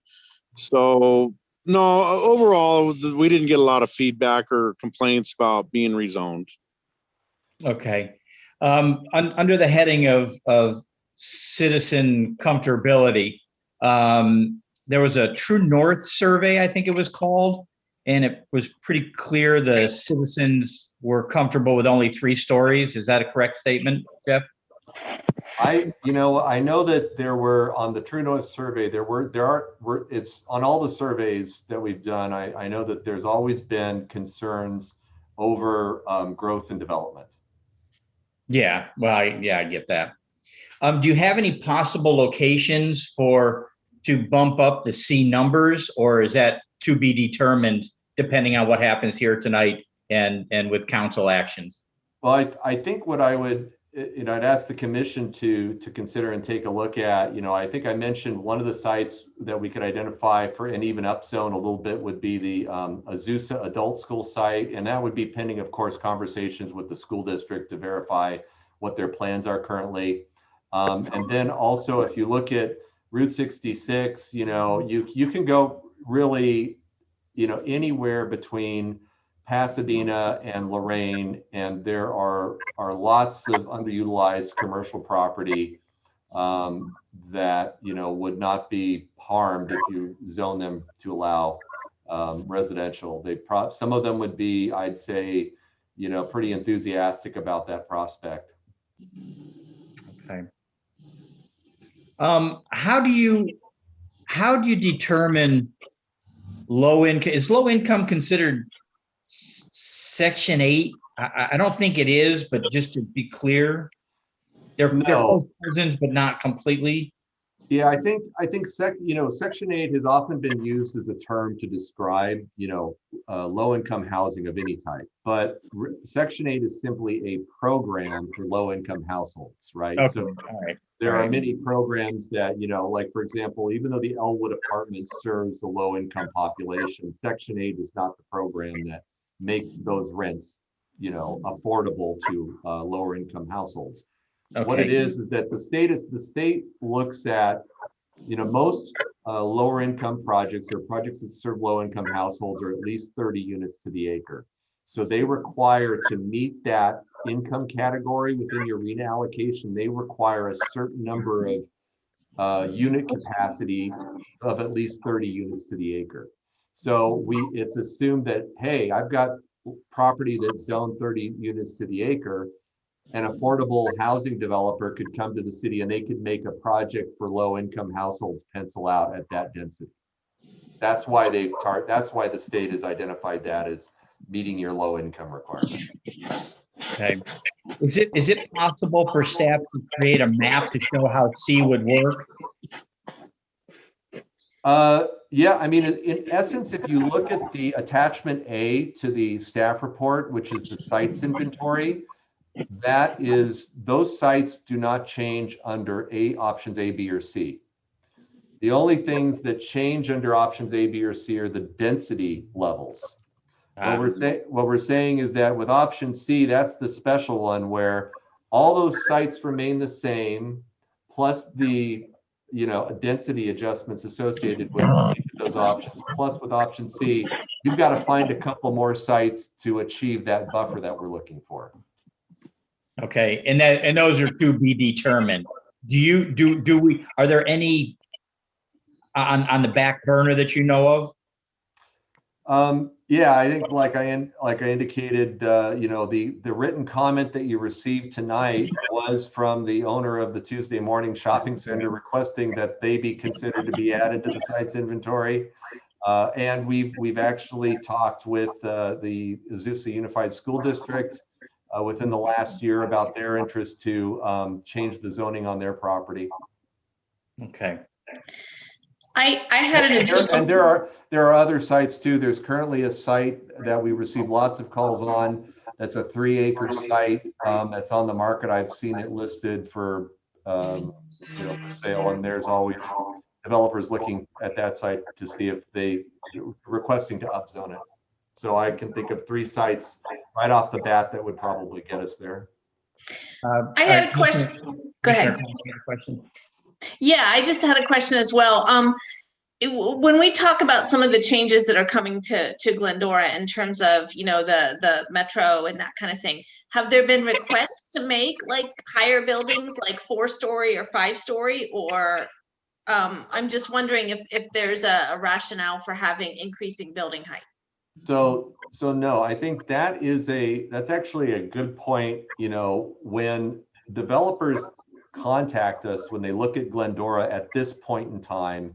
So no, overall, we didn't get a lot of feedback or complaints about being rezoned. Okay. Under the heading of citizen comfortability, there was a True North survey, I think it was called, and it was pretty clear the citizens were comfortable with only 3 stories. Is that a correct statement, Jeff? I know that there were, on the True North survey, it's on all the surveys that we've done. I know that there's always been concerns over growth and development. Yeah, well, I get that. Do you have any possible locations to bump up the C numbers, or is that to be determined depending on what happens here tonight and with council actions? Well, I think what I would, I'd ask the commission to consider and take a look at, I think I mentioned one of the sites that we could identify for an even up zone a little bit would be the Azusa Adult School site. And that would be pending, of course, conversations with the school district to verify what their plans are currently. And then also, if you look at Route 66, you know, you can go really, you know, anywhere between Pasadena and Lorraine, and there are lots of underutilized commercial property that, you know, would not be harmed if you zone them to allow residential. Some of them would be, I'd say, you know, pretty enthusiastic about that prospect. Okay. How do you determine low income? Is low income considered Section 8? I don't think it is, but just to be clear, they're No. prisons, but not completely. Yeah, I think you know, Section 8 has often been used as a term to describe, you know, low-income housing of any type. But Section 8 is simply a program for low-income households, right? Okay. So All right. there All are right. many programs that, you know, like for example, even though the Elwood Apartments serves the low-income population, Section 8 is not the program that makes those rents, you know, affordable to lower-income households. What it Okay. is that the state looks at, you know, most lower income projects or projects that serve low income households are at least 30 units to the acre. So they require, to meet that income category within your RENA allocation, they require a certain number of unit capacity of at least 30 units to the acre. So it's assumed that, hey, I've got property that's zoned 30 units to the acre. An affordable housing developer could come to the city and they could make a project for low income households pencil out at that density. That's why that's why the state has identified that as meeting your low income requirement. Okay. Is it possible for staff to create a map to show how C would work? Yeah, I mean, in essence, if you look at the attachment A to the staff report, which is the sites inventory, those sites do not change under options A, B, or C. The only things that change under options A, B, or C are the density levels. What we're saying is that with option C, that's the special one where all those sites remain the same, plus the, you know, density adjustments associated with each of those options. Plus with option C, you've got to find a couple more sites to achieve that buffer that we're looking for. Okay, and those are to be determined. Are there any on the back burner that you know of? Yeah, I think like I indicated, you know, the written comment that you received tonight was from the owner of the Tuesday Morning Shopping Center requesting that they be considered to be added to the sites inventory. And we've actually talked with the Azusa Unified School District within the last year about their interest to change the zoning on their property. Okay. I had an additional. And there are other sites too. There's currently a site that we received lots of calls on. That's a 3-acre site that's on the market. I've seen it listed for you know, for sale, and there's always developers looking at that site to see if they requesting to upzone it. So I can think of 3 sites right off the bat that would probably get us there. I had a question. Go ahead. Yeah, I just had a question as well. When we talk about some of the changes that are coming to Glendora in terms of, you know, the metro and that kind of thing, have there been requests to make like higher buildings, like 4-story or 5-story, or I'm just wondering if there's a rationale for having increasing building height? So no, I think that's actually a good point. You know, when developers contact us, when they look at Glendora at this point in time,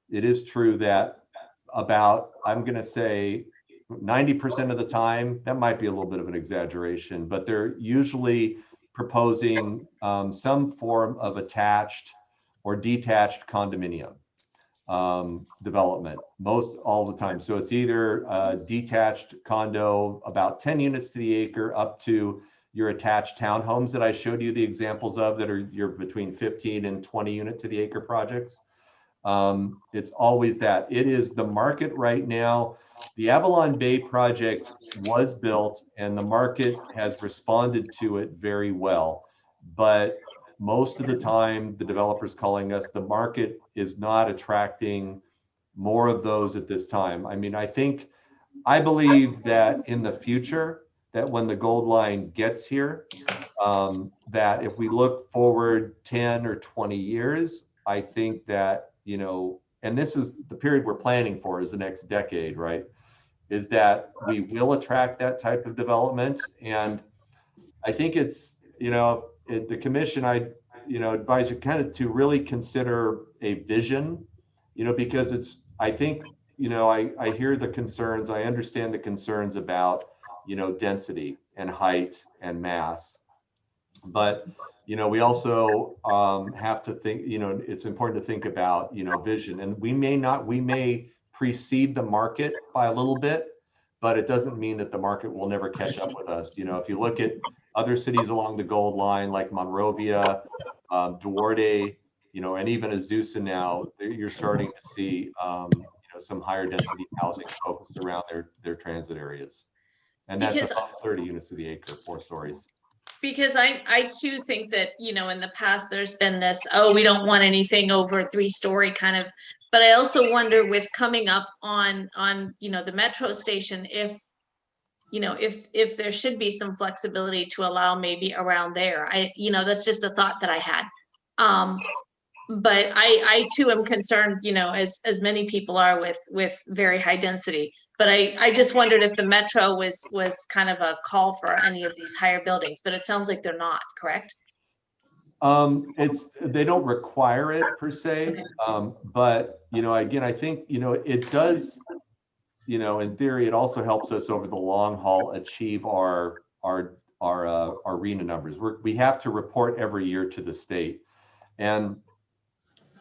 it is true that about, I'm going to say 90% of the time, that might be a little bit of an exaggeration, but they're usually proposing some form of attached or detached condominium development most all the time. So it's either a detached condo about 10 units to the acre up to your attached townhomes that I showed you the examples of that are your between 15 and 20 unit to the acre projects. It's always that. It is the market right now. The Avalon Bay project was built and the market has responded to it very well. but most of the time, the developer's calling us, the market is not attracting more of those at this time. I mean, I believe that in the future, that when the Gold Line gets here, that if we look forward 10 or 20 years, I think that, you know, and this is the period we're planning for is the next decade, right? Is that we will attract that type of development. And I think it's, you know, the commission, I, you know, advise you kind of to really consider a vision, you know, because it's, I think, you know, I hear the concerns, I understand the concerns about, you know, density and height and mass. But, you know, we also have to think, you know, it's important to think about, you know, vision. And we may precede the market by a little bit, but it doesn't mean that the market will never catch up with us. You know, if you look at other cities along the Gold Line, like Monrovia, Duarte, you know, and even Azusa now, you're starting to see, you know, some higher density housing focused around their transit areas. And that's Because- about 30 units to the acre, 4 stories. Because I too think that, you know, in the past, there's been this, oh, we don't want anything over 3-story kind of, but I also wonder with coming up on, you know, the metro station, if, you know, if there should be some flexibility to allow maybe around there. You know, that's just a thought that I had. But I too am concerned, you know, as many people are with very high density. But I just wondered if the metro was kind of a call for any of these higher buildings, but it sounds like they're not, correct? They don't require it per se, but, you know, again, I think, you know, it does, you know, in theory, it also helps us over the long haul achieve our RHNA numbers. We have to report every year to the state. And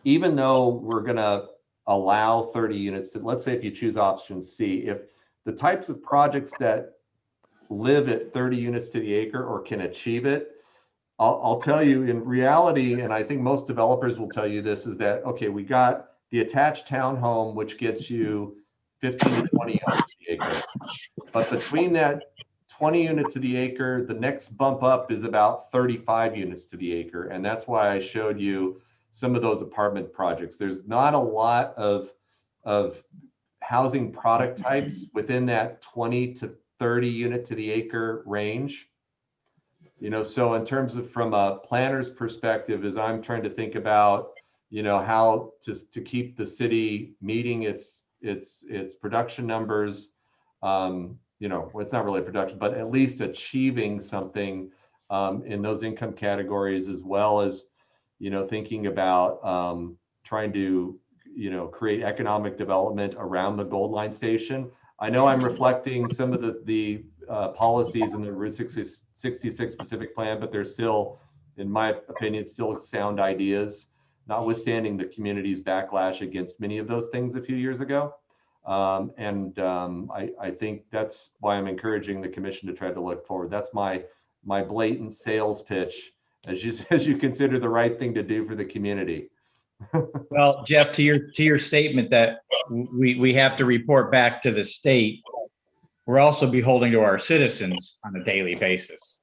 even though we're going to allow 30 units, to, let's say if you choose option C, if the types of projects that live at 30 units to the acre or can achieve it, I'll tell you in reality, and I think most developers will tell you this, is that, okay, we got the attached townhome, which gets you 15 to 20 units to the acre. But between that 20 units to the acre, the next bump up is about 35 units to the acre. And that's why I showed you some of those apartment projects. There's not a lot of housing product types within that 20 to 30 unit to the acre range. You know, so in terms of from a planner's perspective, as I'm trying to think about, you know, how to keep the city meeting its production numbers, you know, well, it's not really production, but at least achieving something in those income categories, as well as, you know, thinking about trying to, you know, create economic development around the Gold Line station. I know I'm reflecting some of the policies in the Route 66 specific plan, but they're still, in my opinion, still sound ideas, notwithstanding the community's backlash against many of those things a few years ago. I think that's why I'm encouraging the commission to try to look forward. That's my blatant sales pitch as you consider the right thing to do for the community. Well, Jeff, to your statement that we have to report back to the state, we're also beholden to our citizens on a daily basis.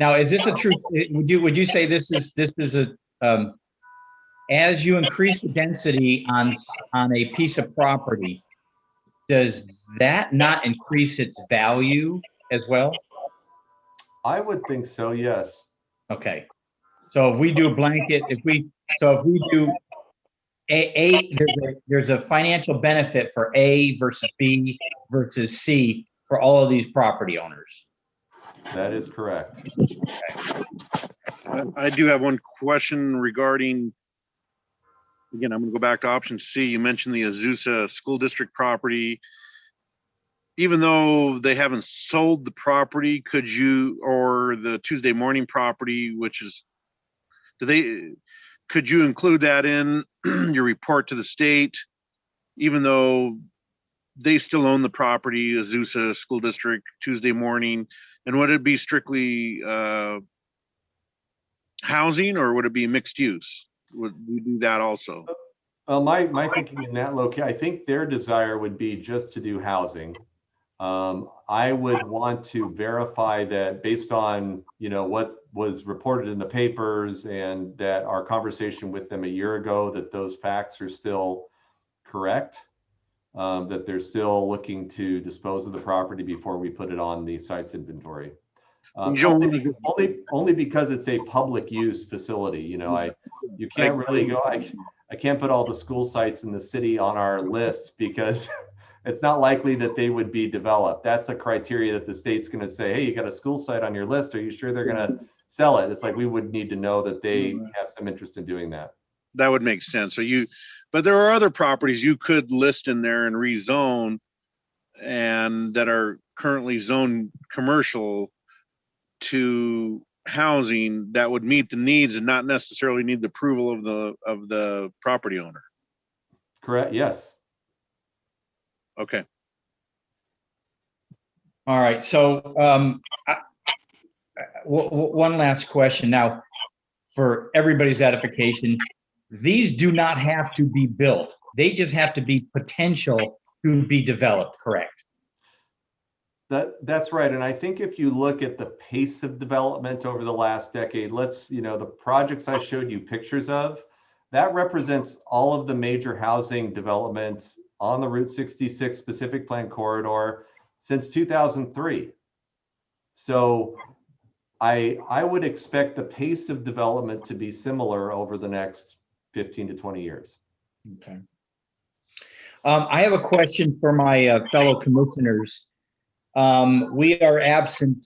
Now, is this a true? Would you say this is a as you increase the density on a piece of property, does that not increase its value as well? I would think so, yes. Okay. So if we do a blanket, if we do there's a financial benefit for A versus B versus C for all of these property owners. That is correct. I do have one question regarding, again, I'm going to go back to option C. You mentioned the Azusa School District property. Even though they haven't sold the property, could you, or the Tuesday Morning property, which is, could you include that in your report to the state, even though they still own the property, Azusa School District, Tuesday Morning, and would it be strictly housing, or would it be mixed use? Would we do that also? Well, my thinking in that location, I think their desire would be just to do housing. I would want to verify that based on, you know, what was reported in the papers and that our conversation with them a year ago, that those facts are still correct, that they're still looking to dispose of the property before we put it on the site's inventory. Only because it's a public use facility. You know, you can't really go, I can't put all the school sites in the city on our list because it's not likely that they would be developed. That's a criteria that the state's going to say, hey, you got a school site on your list. Are you sure they're going to sell it? It's like, we would need to know that they have some interest in doing that. That would make sense. But there are other properties you could list in there and rezone and that are currently zoned commercial to housing that would meet the needs and not necessarily need the approval of the property owner. Correct. Yes. Okay. All right, so one last question now for everybody's edification. These do not have to be built. They just have to be potential to be developed, correct? That's right. And I think if you look at the pace of development over the last decade, the projects I showed you pictures of, that represents all of the major housing developments on the Route 66 Pacific Plan corridor since 2003. So I would expect the pace of development to be similar over the next 15 to 20 years. Okay. I have a question for my fellow commissioners. We are absent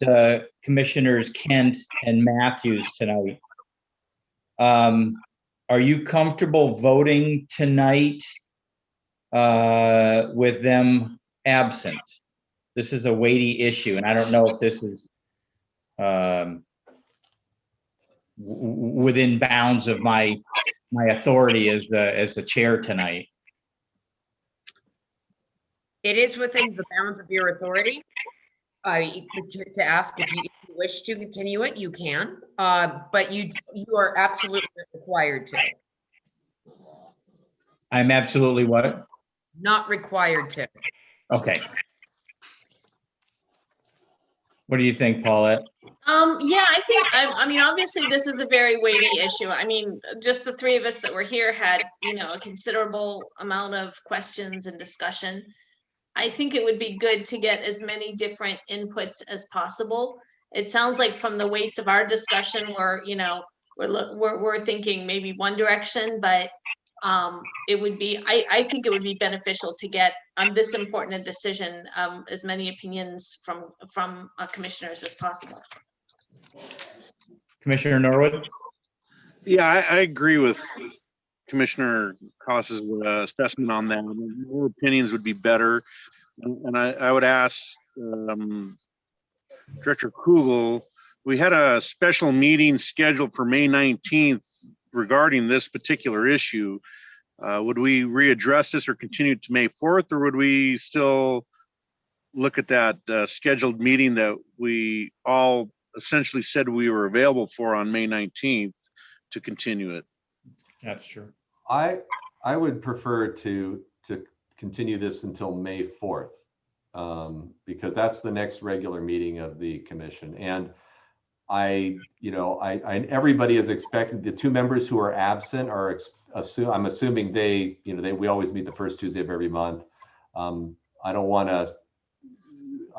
Commissioners Kent and Matthews tonight. Are you comfortable voting tonight with them absent? This is a weighty issue, and I don't know if this is within bounds of my authority as the chair tonight. It is within the bounds of your authority. To ask if you wish to continue it, you can, but you are absolutely required to. I'm absolutely what? Not required to. Okay. What do you think, Paulette? Yeah, I mean, obviously this is a very weighty issue. I mean, just the three of us that were here had, a considerable amount of questions and discussion. I think it would be good to get as many different inputs as possible. It sounds like from the weights of our discussion, we're thinking maybe one direction, but it would be, I think it would be beneficial to get on this important a decision, as many opinions from commissioners as possible. Commissioner Norwood? Yeah, I agree with Commissioner Koss's assessment on that. More opinions would be better. And I would ask Director Kugel, we had a special meeting scheduled for May 19th regarding this particular issue. Would we readdress this or continue to May 4th, or would we still look at that scheduled meeting that we all essentially said we were available for on May 19th to continue it? That's true. I would prefer to continue this until May 4th, because that's the next regular meeting of the commission. And everybody is expecting, the two members who are absent are, I'm assuming we always meet the first Tuesday of every month. I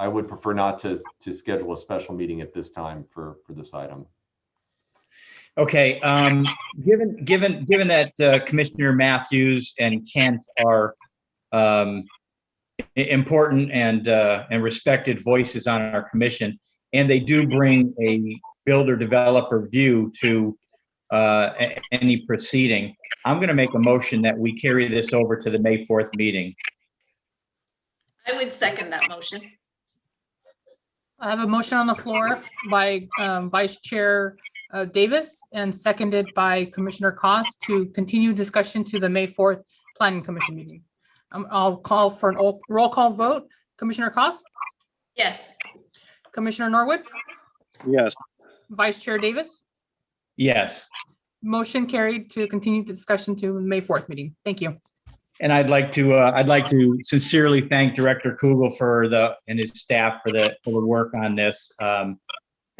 would prefer not to schedule a special meeting at this time for this item. Okay, given that Commissioner Matthews and Kent are important and respected voices on our commission, and they do bring a builder developer view to any proceeding, I'm going to make a motion that we carry this over to the May 4th meeting. I would second that motion. I have a motion on the floor by Vice Chair Davis and seconded by Commissioner Koss to continue discussion to the May 4th Planning Commission meeting. I'll call for an roll call vote. Commissioner Koss? Yes. Commissioner Norwood? Yes. Vice Chair Davis? Yes. Motion carried to continue the discussion to the May 4th meeting. Thank you. And I'd like to sincerely thank Director Kugel and his staff for the work on this.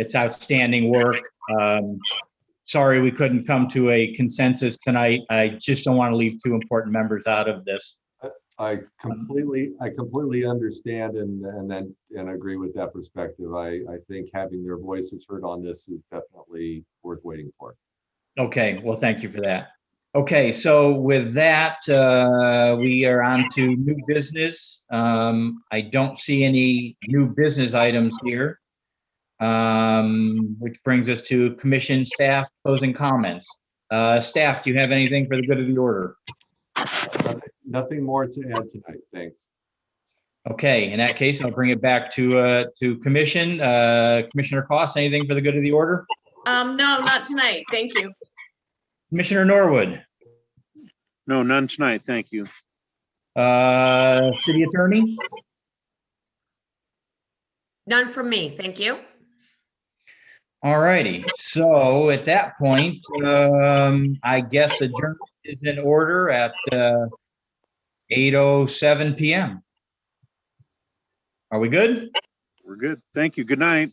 It's outstanding work. Sorry we couldn't come to a consensus tonight. I just don't want to leave two important members out of this. I completely understand and agree with that perspective. I think having their voices heard on this is definitely worth waiting for. Okay, well, thank you for that. Okay, so with that, we are on to new business. I don't see any new business items here. Which brings us to commission staff closing comments. Staff, do you have anything for the good of the order? Nothing more to add tonight. Thanks. Okay, in that case, I'll bring it back to commission. Commissioner Cost, anything for the good of the order? No, not tonight. Thank you. Commissioner Norwood, No, none tonight. Thank you. city attorney? None from me. Thank you. All righty, so at that point, I guess adjournment is in order at 8:07 PM. Are we good? We're good. Thank you. Good night.